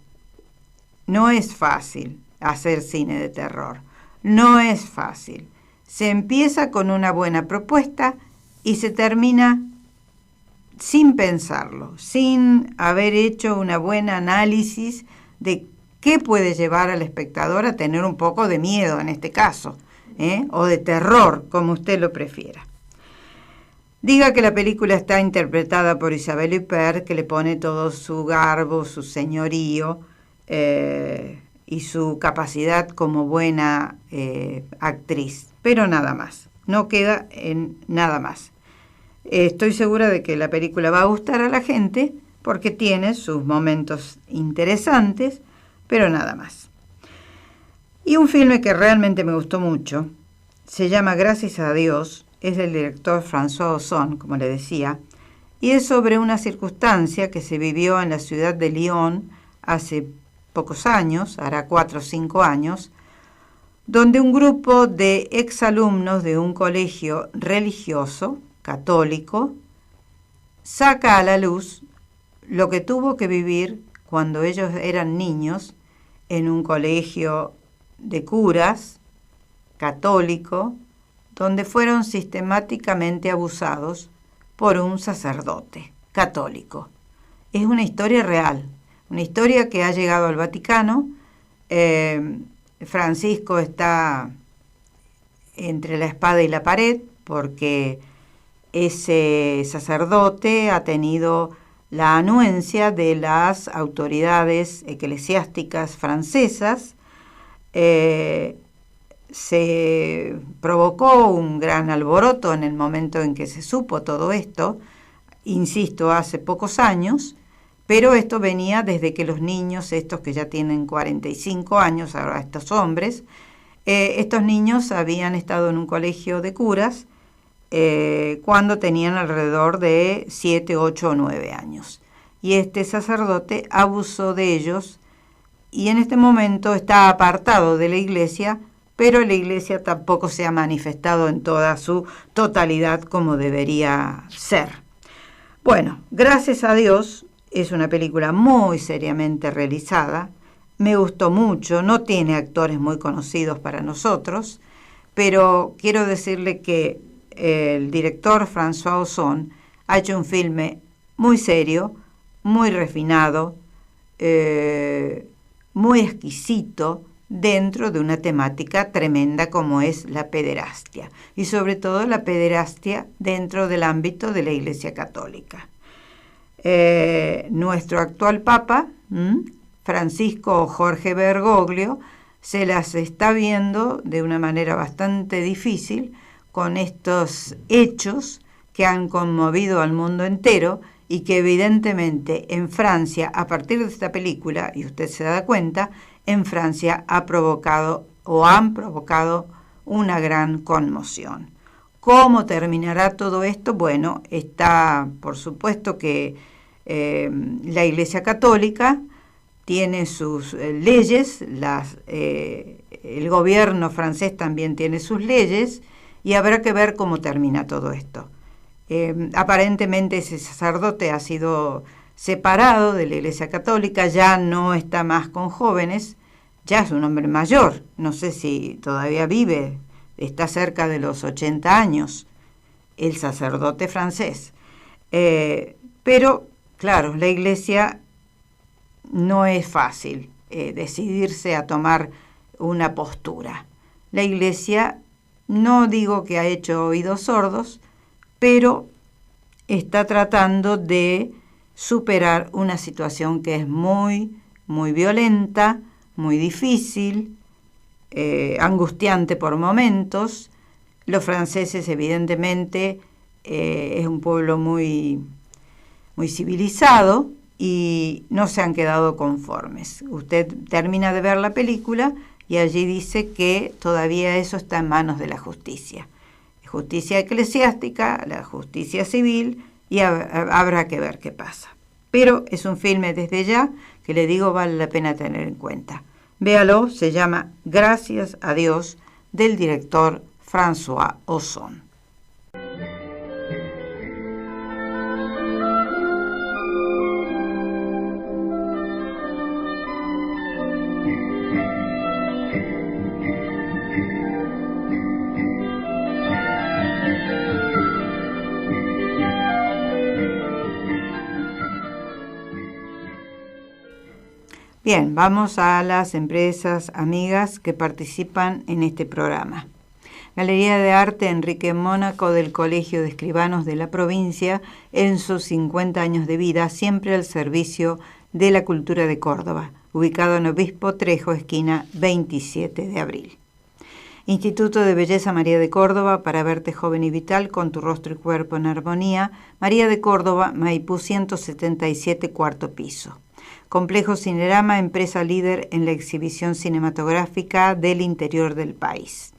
no es fácil hacer cine de terror, no es fácil. Se empieza con una buena propuesta y se termina sin pensarlo, sin haber hecho una buena análisis de qué puede llevar al espectador a tener un poco de miedo en este caso, o de terror, como usted lo prefiera. Diga que la película está interpretada por Isabelle Huppert, que le pone todo su garbo, su señorío y su capacidad como buena actriz, pero nada más, no queda en nada más. Estoy segura de que la película va a gustar a la gente porque tiene sus momentos interesantes, pero nada más. Y un filme que realmente me gustó mucho, se llama Gracias a Dios, es del director François Ozon, como le decía, y es sobre una circunstancia que se vivió en la ciudad de Lyon hace pocos años, hará 4 o 5 años, donde un grupo de exalumnos de un colegio religioso, católico, saca a la luz lo que tuvo que vivir cuando ellos eran niños en un colegio de curas católico, donde fueron sistemáticamente abusados por un sacerdote católico. Es una historia real, una historia que ha llegado al Vaticano. Francisco está entre la espada y la pared porque ese sacerdote ha tenido la anuencia de las autoridades eclesiásticas francesas. Se provocó un gran alboroto en el momento en que se supo todo esto, insisto, hace pocos años, pero esto venía desde que los niños, estos que ya tienen 45 años, ahora estos hombres, estos niños habían estado en un colegio de curas cuando tenían alrededor de 7, 8 o 9 años. Y este sacerdote abusó de ellos y en este momento está apartado de la iglesia, pero la iglesia tampoco se ha manifestado en toda su totalidad como debería ser. Bueno, gracias a Dios, es una película muy seriamente realizada, me gustó mucho, no tiene actores muy conocidos para nosotros, pero quiero decirle que el director François Ozon ha hecho un filme muy serio, muy refinado, muy exquisito, dentro de una temática tremenda como es la pederastia, y sobre todo la pederastia dentro del ámbito de la Iglesia Católica. Nuestro actual Papa, Francisco Jorge Bergoglio, se las está viendo de una manera bastante difícil con estos hechos que han conmovido al mundo entero y que evidentemente en Francia, a partir de esta película, y usted se da cuenta, en Francia han provocado una gran conmoción. ¿Cómo terminará todo esto? Bueno, está por supuesto que la Iglesia Católica tiene sus leyes, el gobierno francés también tiene sus leyes, y habrá que ver cómo termina todo esto. Aparentemente ese sacerdote ha sido separado de la Iglesia Católica, ya no está más con jóvenes, ya es un hombre mayor, no sé si todavía vive, está cerca de los 80 años, el sacerdote francés. Pero, claro, la Iglesia no es fácil decidirse a tomar una postura. La Iglesia No digo que ha hecho oídos sordos, pero está tratando de superar una situación que es muy, muy violenta, muy difícil, angustiante por momentos. Los franceses, evidentemente, es un pueblo muy, muy civilizado y no se han quedado conformes. Usted termina de ver la película y allí dice que todavía eso está en manos de la justicia. Justicia eclesiástica, la justicia civil, y habrá que ver qué pasa. Pero es un filme desde ya que le digo vale la pena tener en cuenta. Véalo, se llama Gracias a Dios, del director François Ozon. Bien, vamos a las empresas amigas que participan en este programa. Galería de Arte Enrique Mónaco del Colegio de Escribanos de la provincia, en sus 50 años de vida, siempre al servicio de la cultura de Córdoba, ubicado en Obispo Trejo, esquina 27 de abril. Instituto de Belleza María de Córdoba, para verte joven y vital, con tu rostro y cuerpo en armonía, María de Córdoba, Maipú 177, cuarto piso. Complejo Cinerama, empresa líder en la exhibición cinematográfica del interior del país.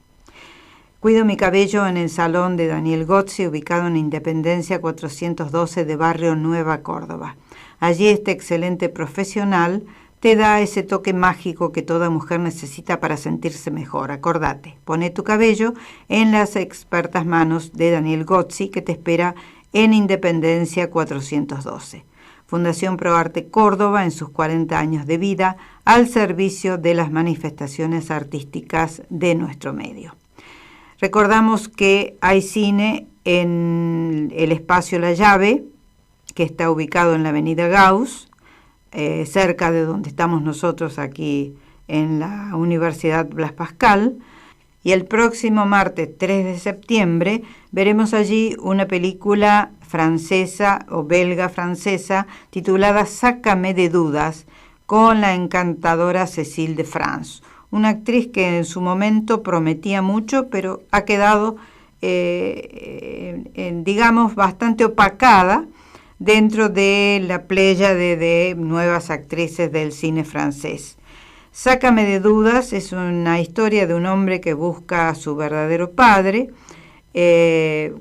Cuido mi cabello en el salón de Daniel Gozzi, ubicado en Independencia 412 de Barrio Nueva, Córdoba. Allí este excelente profesional te da ese toque mágico que toda mujer necesita para sentirse mejor. Acordate, pone tu cabello en las expertas manos de Daniel Gozzi, que te espera en Independencia 412. Fundación ProArte Córdoba, en sus 40 años de vida, al servicio de las manifestaciones artísticas de nuestro medio. Recordamos que hay cine en el espacio La Llave, que está ubicado en la avenida Gauss, cerca de donde estamos nosotros aquí en la Universidad Blas Pascal. Y el próximo martes 3 de septiembre veremos allí una película francesa o belga-francesa titulada Sácame de dudas, con la encantadora Cécile de France, una actriz que en su momento prometía mucho, pero ha quedado, digamos, bastante opacada dentro de la pléyade de nuevas actrices del cine francés. Sácame de dudas es una historia de un hombre que busca a su verdadero padre.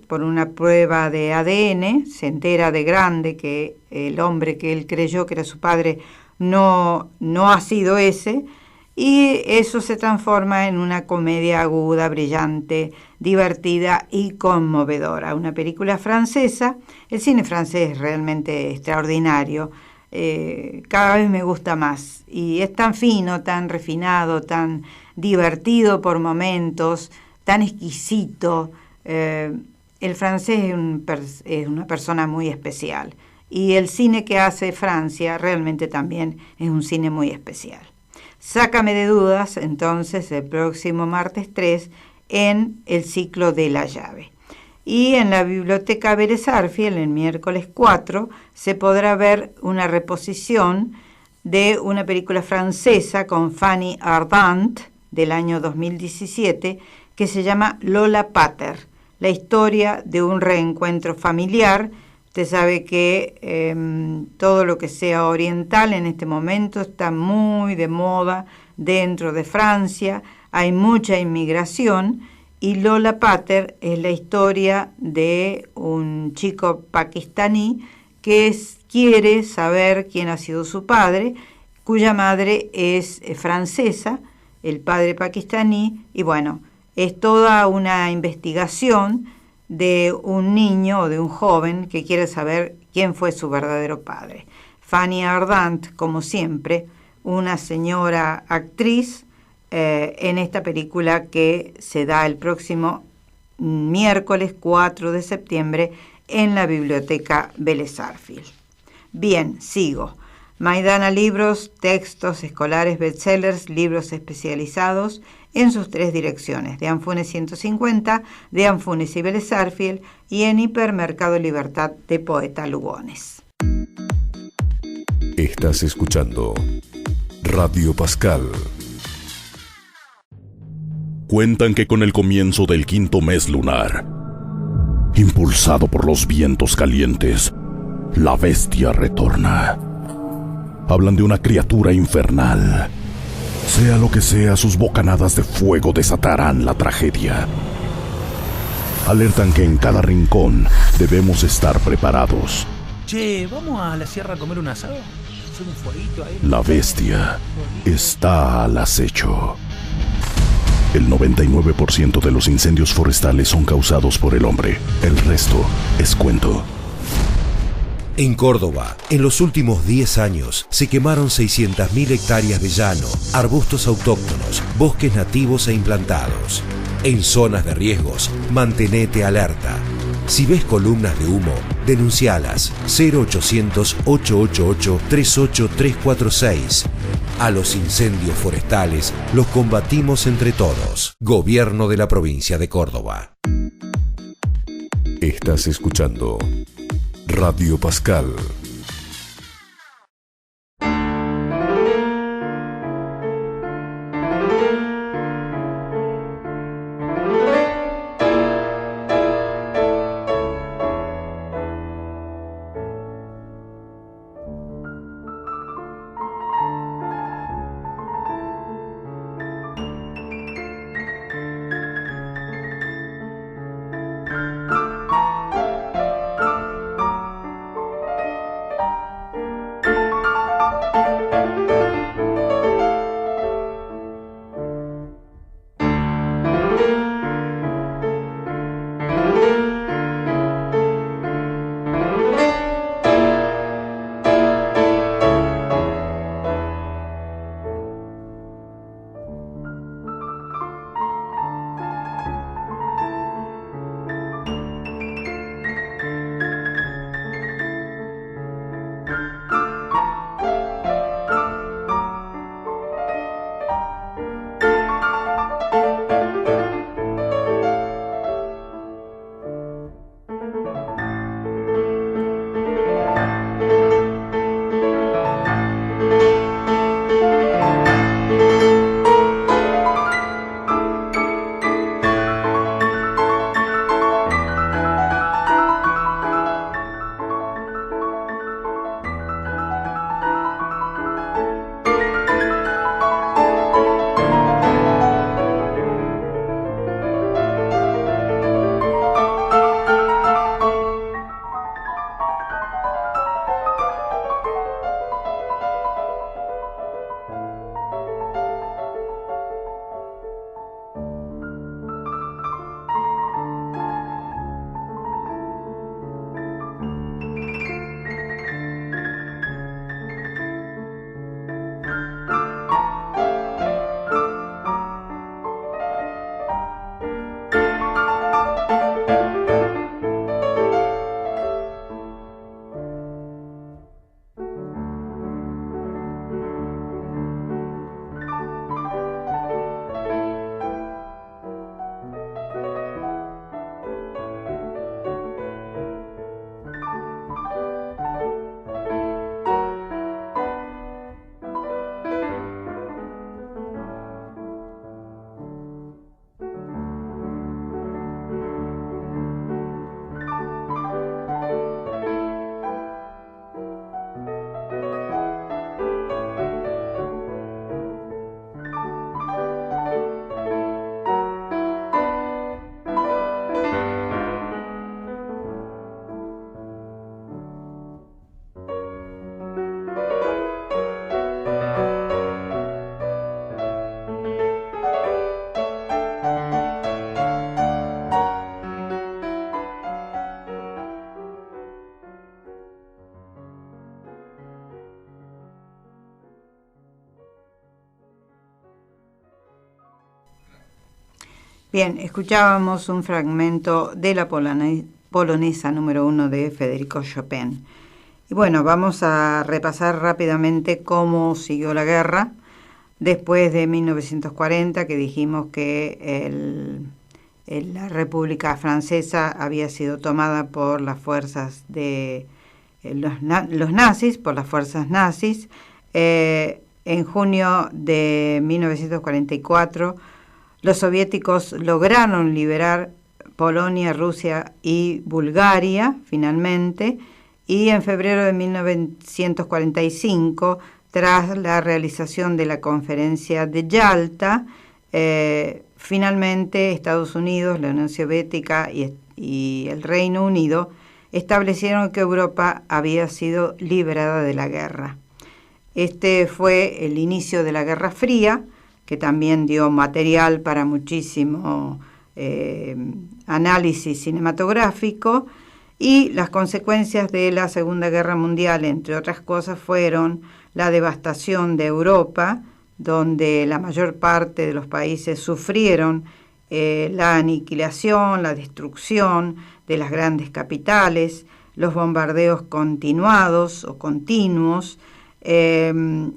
Por una prueba de ADN, se entera de grande que el hombre que él creyó que era su padre no ha sido ese, y eso se transforma en una comedia aguda, brillante, divertida y conmovedora. Una película francesa. El cine francés es realmente extraordinario. Cada vez me gusta más, y es tan fino, tan refinado, tan divertido por momentos, tan exquisito. El francés es una persona muy especial, y el cine que hace Francia realmente también es un cine muy especial. Sácame de dudas, entonces, el próximo martes 3 en el ciclo de La Llave. Y en la Biblioteca Vélez Arfiel, el miércoles 4, se podrá ver una reposición de una película francesa con Fanny Ardant del año 2017, que se llama Lola Pater, la historia de un reencuentro familiar. Usted sabe que todo lo que sea oriental en este momento está muy de moda dentro de Francia, hay mucha inmigración, y Lola Pater es la historia de un chico pakistaní que quiere saber quién ha sido su padre, cuya madre es francesa, el padre pakistaní, y bueno, es toda una investigación de un niño o de un joven que quiere saber quién fue su verdadero padre. Fanny Ardant, como siempre, una señora actriz en esta película que se da el próximo miércoles 4 de septiembre en la Biblioteca Vélez Arfiel. Bien, sigo. Maidana Libros, textos escolares, bestsellers, libros especializados en sus 3 direcciones, de Anfunes 150, de Anfunes y Vélez Sarsfield, y en Hipermercado Libertad de Poeta Lugones. Estás escuchando Radio Pascal. Cuentan que con el comienzo del 5º mes lunar, impulsado por los vientos calientes, la bestia retorna. Hablan de una criatura infernal. Sea lo que sea, sus bocanadas de fuego desatarán la tragedia. Alertan que en cada rincón debemos estar preparados. Che, ¿vamos a la sierra a comer un asado? ¿Hacer un fueguito ahí? La bestia está al acecho. El 99% de los incendios forestales son causados por el hombre. El resto es cuento. En Córdoba, en los últimos 10 años, se quemaron 600.000 hectáreas de llano, arbustos autóctonos, bosques nativos e implantados. En zonas de riesgos, mantenete alerta. Si ves columnas de humo, denuncialas 0800-888-38346. A los incendios forestales los combatimos entre todos. Gobierno de la provincia de Córdoba. Estás escuchando Radio Pascal. Bien, escuchábamos un fragmento de la polonesa número 1 de Federico Chopin. Y bueno, vamos a repasar rápidamente cómo siguió la guerra después de 1940, que dijimos que la República Francesa había sido tomada por las fuerzas de los nazis, por las fuerzas nazis. En junio de 1944, los soviéticos lograron liberar Polonia, Rusia y Bulgaria, finalmente, y en febrero de 1945, tras la realización de la conferencia de Yalta, finalmente Estados Unidos, la Unión Soviética y el Reino Unido establecieron que Europa había sido liberada de la guerra. Este fue el inicio de la Guerra Fría, que también dio material para muchísimo análisis cinematográfico, y las consecuencias de la Segunda Guerra Mundial, entre otras cosas, fueron la devastación de Europa, donde la mayor parte de los países sufrieron la aniquilación, la destrucción de las grandes capitales, los bombardeos continuados o continuos, el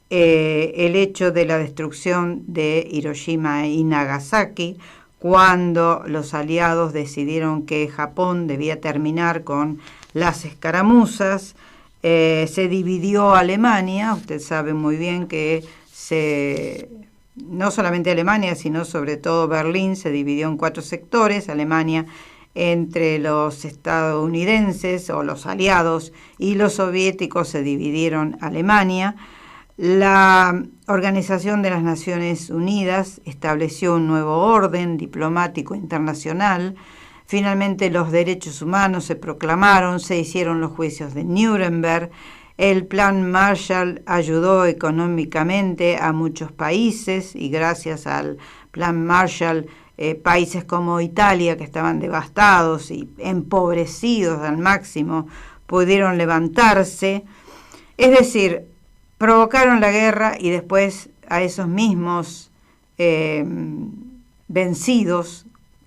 hecho de la destrucción de Hiroshima y Nagasaki, cuando los aliados decidieron que Japón debía terminar con las escaramuzas. Se dividió Alemania. Usted sabe muy bien que no solamente Alemania, sino sobre todo Berlín se dividió en 4 sectores. Alemania entre los estadounidenses o los aliados y los soviéticos se dividieron Alemania. La Organización de las Naciones Unidas estableció un nuevo orden diplomático internacional. Finalmente los derechos humanos se proclamaron, se hicieron los juicios de Nuremberg. El Plan Marshall ayudó económicamente a muchos países y gracias al Plan Marshall países como Italia, que estaban devastados y empobrecidos al máximo, pudieron levantarse. Es decir, provocaron la guerra y después a esos mismos vencidos,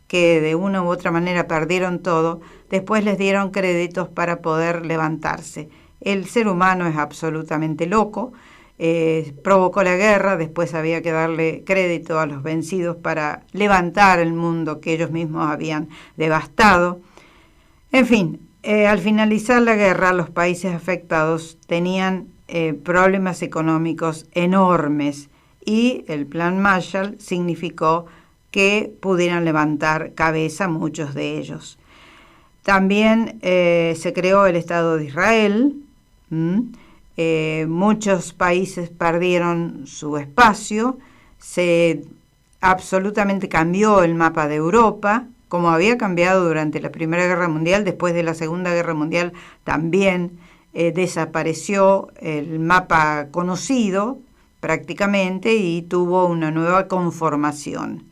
que de una u otra manera perdieron todo, después les dieron créditos para poder levantarse. El ser humano es absolutamente loco, provocó la guerra, después había que darle crédito a los vencidos para levantar el mundo que ellos mismos habían devastado. En fin, al finalizar la guerra, los países afectados tenían problemas económicos enormes y el Plan Marshall significó que pudieran levantar cabeza muchos de ellos. También se creó el Estado de Israel. Muchos países perdieron su espacio, se absolutamente cambió el mapa de Europa, como había cambiado durante la Primera Guerra Mundial. Después de la Segunda Guerra Mundial también desapareció el mapa conocido prácticamente y tuvo una nueva conformación.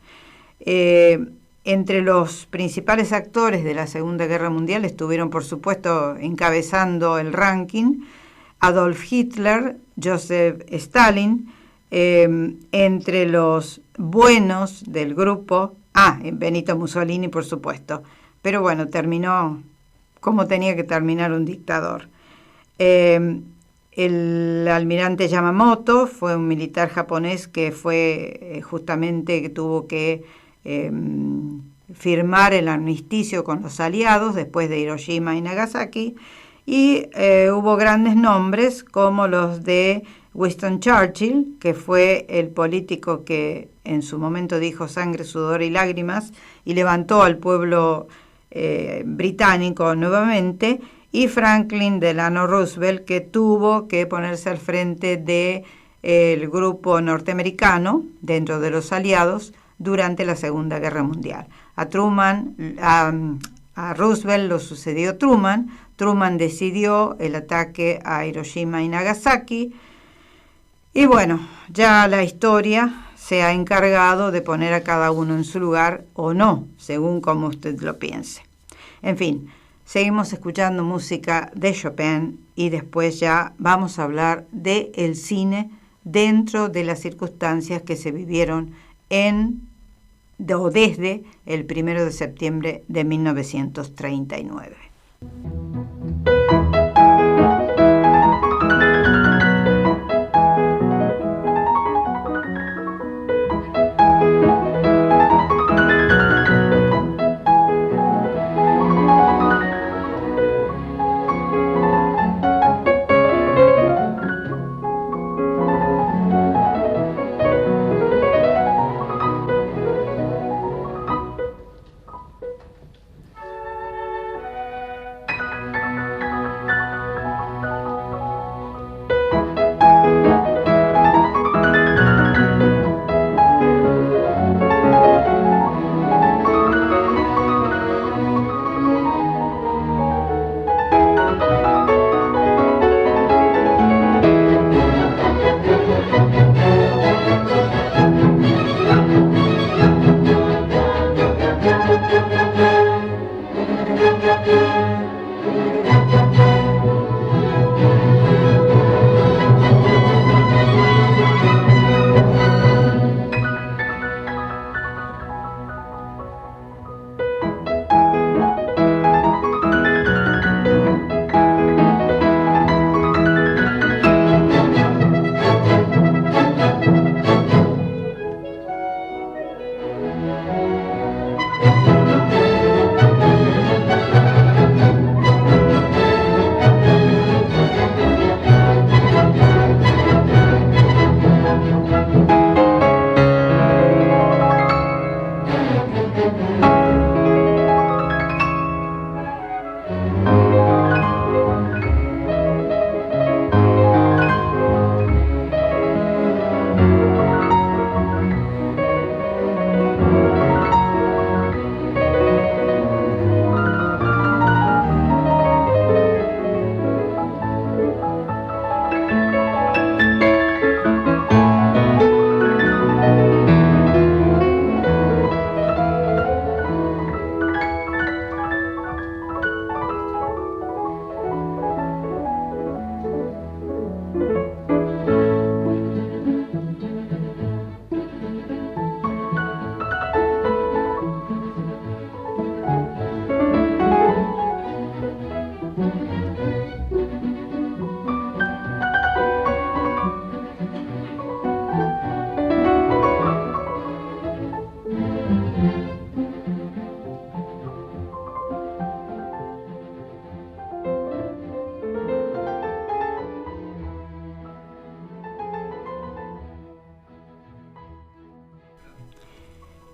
Entre los principales actores de la Segunda Guerra Mundial estuvieron, por supuesto, encabezando el ranking, Adolf Hitler, Joseph Stalin. Entre los buenos del grupo, Benito Mussolini, por supuesto, pero bueno, terminó como tenía que terminar un dictador. El almirante Yamamoto fue un militar japonés que fue justamente que tuvo que firmar el armisticio con los aliados después de Hiroshima y Nagasaki, y hubo grandes nombres como los de Winston Churchill, que fue el político que en su momento dijo sangre, sudor y lágrimas y levantó al pueblo británico nuevamente, y Franklin Delano Roosevelt, que tuvo que ponerse al frente del grupo norteamericano dentro de los aliados durante la Segunda Guerra Mundial. A Roosevelt lo sucedió Truman. Truman decidió el ataque a Hiroshima y Nagasaki. Y bueno, ya la historia se ha encargado de poner a cada uno en su lugar o no, según como usted lo piense. En fin, seguimos escuchando música de Chopin y después ya vamos a hablar del cine dentro de las circunstancias que se vivieron desde el 1 de septiembre de 1939.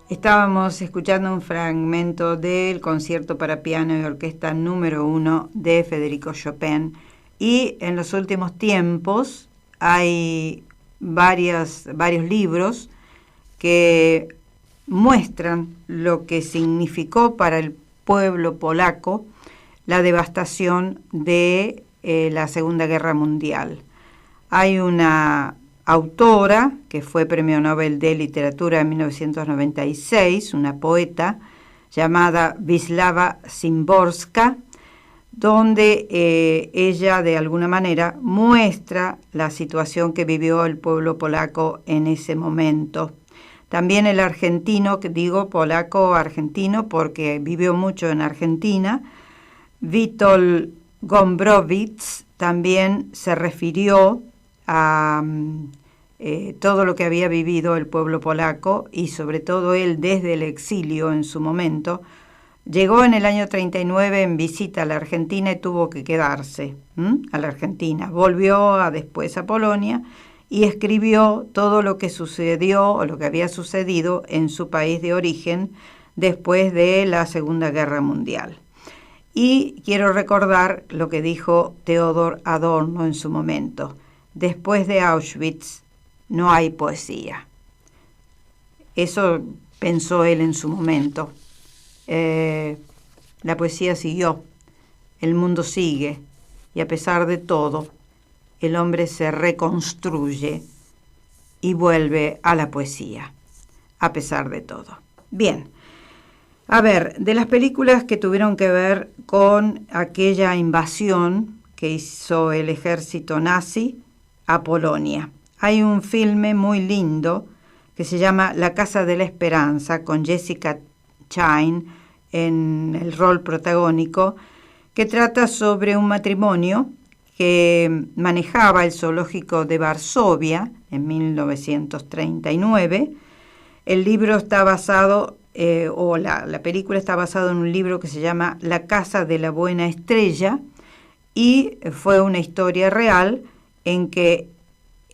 Estábamos escuchando un fragmento del concierto para piano y orquesta número 1 de Federico Chopin, y en los últimos tiempos hay varios libros que muestran lo que significó para el pueblo polaco la devastación de la Segunda Guerra Mundial. Hay una autora que fue Premio Nobel de Literatura en 1996, una poeta llamada Wisława Szymborska, donde ella de alguna manera muestra la situación que vivió el pueblo polaco en ese momento. También el argentino, que digo polaco-argentino porque vivió mucho en Argentina, Witold Gombrowicz, también se refirió a todo lo que había vivido el pueblo polaco, y sobre todo él desde el exilio en su momento. Llegó en el año 39 en visita a la Argentina y tuvo que quedarse a la Argentina. Volvió después a Polonia y escribió todo lo que sucedió o lo que había sucedido en su país de origen después de la Segunda Guerra Mundial. Y quiero recordar lo que dijo Theodor Adorno en su momento: después de Auschwitz no hay poesía. Eso pensó él en su momento. La poesía siguió, el mundo sigue, y a pesar de todo, el hombre se reconstruye y vuelve a la poesía, a pesar de todo. Bien, a ver, de las películas que tuvieron que ver con aquella invasión que hizo el ejército nazi a Polonia, hay un filme muy lindo que se llama La Casa de la Esperanza, con Jessica Chastain en el rol protagónico, que trata sobre un matrimonio que manejaba el zoológico de Varsovia en 1939. El libro está basado, la película está basada en un libro que se llama La Casa de la Buena Estrella, y fue una historia real en que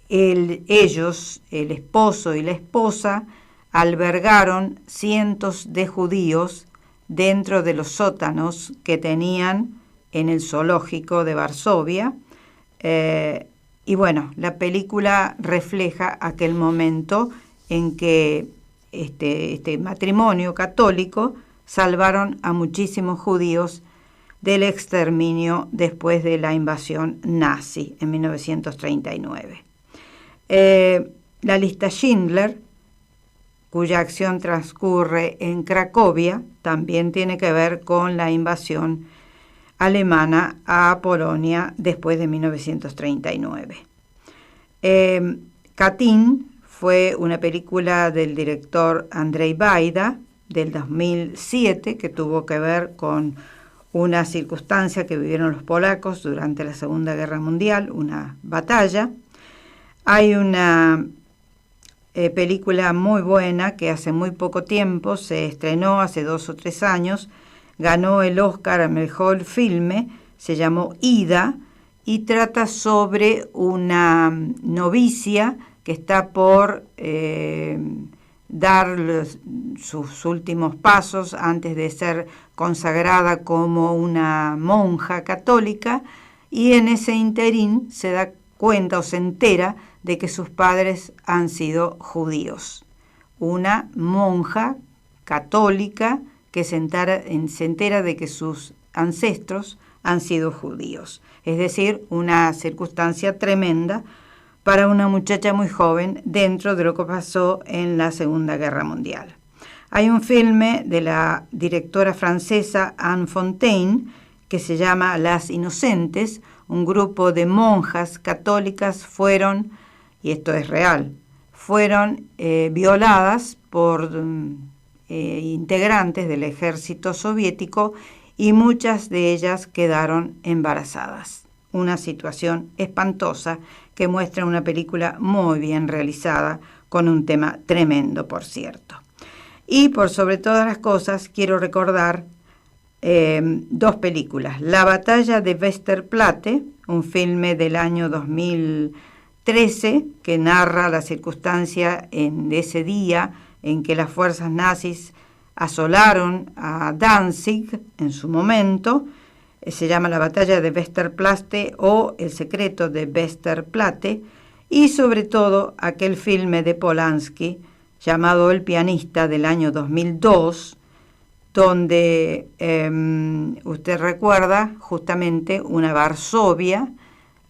ellos, el esposo y la esposa, albergaron cientos de judíos dentro de los sótanos que tenían en el zoológico de Varsovia. Y bueno, la película refleja aquel momento en que este matrimonio católico salvaron a muchísimos judíos del exterminio después de la invasión nazi en 1939. La lista Schindler, cuya acción transcurre en Cracovia, también tiene que ver con la invasión alemana a Polonia después de 1939. Katyn fue una película del director Andrzej Wajda del 2007, que tuvo que ver con una circunstancia que vivieron los polacos durante la Segunda Guerra Mundial, una batalla. Hay una película muy buena que hace muy poco tiempo se estrenó, hace 2 o 3 años, ganó el Oscar al mejor filme, se llamó Ida, y trata sobre una novicia que está por dar sus últimos pasos antes de ser consagrada como una monja católica, y en ese interín se da cuenta o se entera de que sus padres han sido judíos. Una monja católica que se entera de que sus ancestros han sido judíos. Es decir, una circunstancia tremenda para una muchacha muy joven dentro de lo que pasó en la Segunda Guerra Mundial. Hay un filme de la directora francesa Anne Fontaine que se llama Las Inocentes. Un grupo de monjas católicas fueron, y esto es real, fueron violadas por integrantes del ejército soviético, y muchas de ellas quedaron embarazadas. Una situación espantosa que muestra una película muy bien realizada, con un tema tremendo, por cierto. Y por sobre todas las cosas quiero recordar 2 películas. La Batalla de Westerplatte, un filme del año 2013 que narra la circunstancia de ese día en que las fuerzas nazis asolaron a Danzig en su momento. Se llama la batalla de Westerplatte o El secreto de Westerplatte, y sobre todo aquel filme de Polanski llamado El pianista del año 2002, donde usted recuerda justamente una Varsovia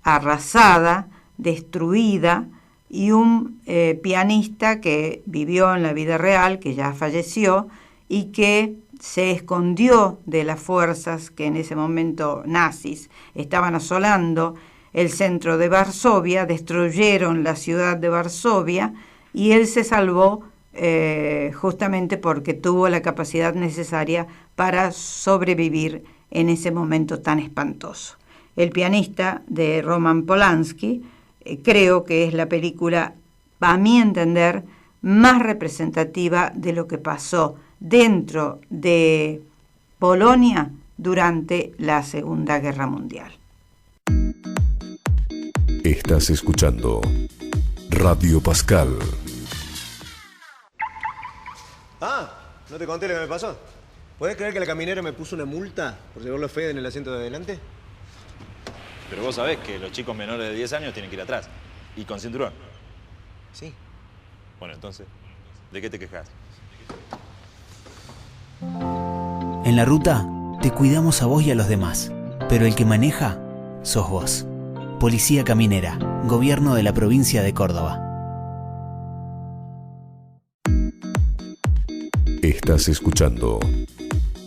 arrasada, destruida, y un pianista que vivió en la vida real, que ya falleció, y que se escondió de las fuerzas que en ese momento nazis estaban asolando el centro de Varsovia, destruyeron la ciudad de Varsovia, y él se salvó justamente porque tuvo la capacidad necesaria para sobrevivir en ese momento tan espantoso. El pianista de Roman Polanski creo que es la película, a mi entender, más representativa de lo que pasó dentro de Polonia durante la Segunda Guerra Mundial. Estás escuchando Radio Pascal. ¿No te conté lo que me pasó? ¿Podés creer que la caminera me puso una multa por llevarlo a Fede en el asiento de adelante? Pero vos sabés que los chicos menores de 10 años tienen que ir atrás. Y con cinturón. Sí. Bueno, entonces, ¿de qué te quejas? En la ruta te cuidamos a vos y a los demás, pero el que maneja sos vos. Policía Caminera, Gobierno de la Provincia de Córdoba. Estás escuchando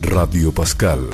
Radio Pascal.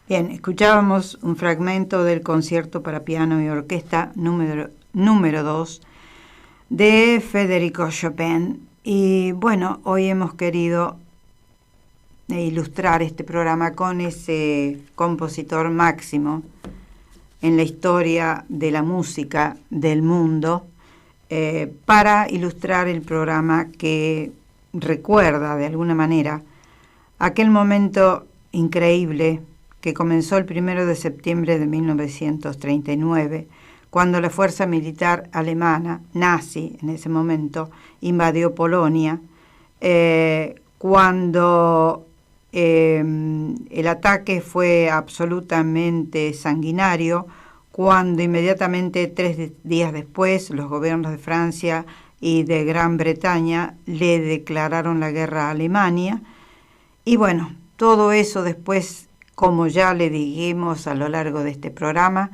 Bien, escuchábamos un fragmento del concierto para piano y orquesta número 2 de Federico Chopin. Y bueno, hoy hemos querido ilustrar este programa con ese compositor máximo en la historia de la música del mundo, para ilustrar el programa que recuerda de alguna manera aquel momento increíble que comenzó el 1 de septiembre de 1939, cuando la fuerza militar alemana, nazi en ese momento, invadió Polonia, cuando el ataque fue absolutamente sanguinario, cuando inmediatamente 3 días después los gobiernos de Francia y de Gran Bretaña le declararon la guerra a Alemania. Y bueno, todo eso después, como ya le dijimos a lo largo de este programa,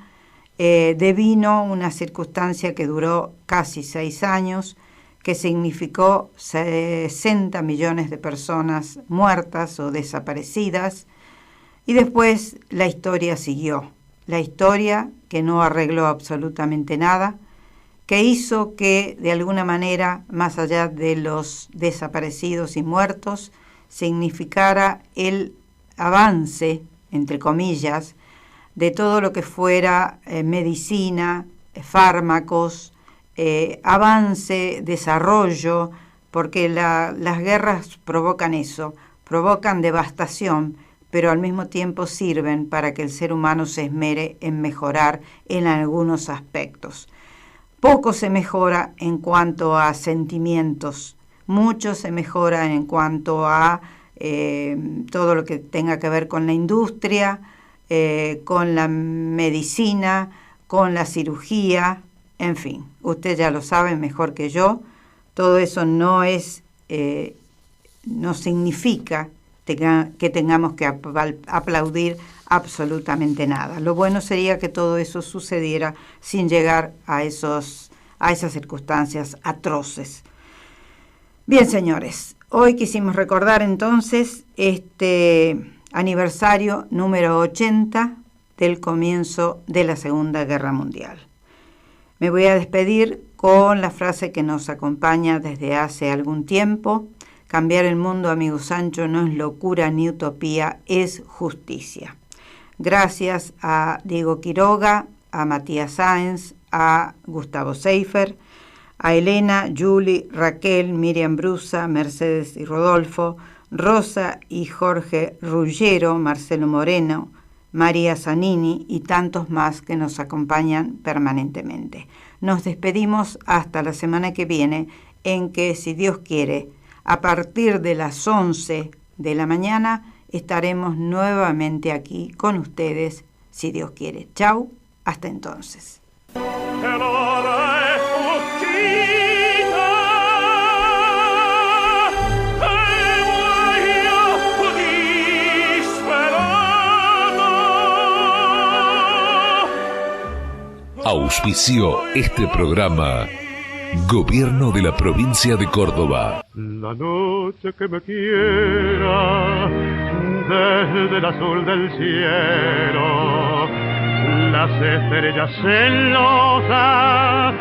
devino una circunstancia que duró casi 6 años, que significó 60 millones de personas muertas o desaparecidas, y después la historia siguió. La historia que no arregló absolutamente nada, que hizo que de alguna manera, más allá de los desaparecidos y muertos, significara el avance, entre comillas, de todo lo que fuera medicina, fármacos, avance, desarrollo, porque las guerras provocan eso, provocan devastación, pero al mismo tiempo sirven para que el ser humano se esmere en mejorar en algunos aspectos. Poco se mejora en cuanto a sentimientos, mucho se mejora en cuanto a todo lo que tenga que ver con la industria, con la medicina, con la cirugía, en fin, usted ya lo sabe mejor que yo, todo eso no significa que tengamos que aplaudir absolutamente nada. Lo bueno sería que todo eso sucediera sin llegar a esas circunstancias atroces. Bien, señores, hoy quisimos recordar entonces este aniversario número 80 del comienzo de la Segunda Guerra Mundial. Me voy a despedir con la frase que nos acompaña desde hace algún tiempo: cambiar el mundo, amigo Sancho, no es locura ni utopía, es justicia. Gracias a Diego Quiroga, a Matías Sáenz, a Gustavo Seifer, a Elena, Julie, Raquel, Miriam Brusa, Mercedes y Rodolfo, Rosa y Jorge Ruggiero, Marcelo Moreno, María Zanini y tantos más que nos acompañan permanentemente. Nos despedimos hasta la semana que viene, en que, si Dios quiere, a partir de las 11 de la mañana estaremos nuevamente aquí con ustedes, si Dios quiere. Chau, hasta entonces. Auspició este programa Gobierno de la Provincia de Córdoba. La noche que me quiera, desde el azul del cielo, las estrellas celosas,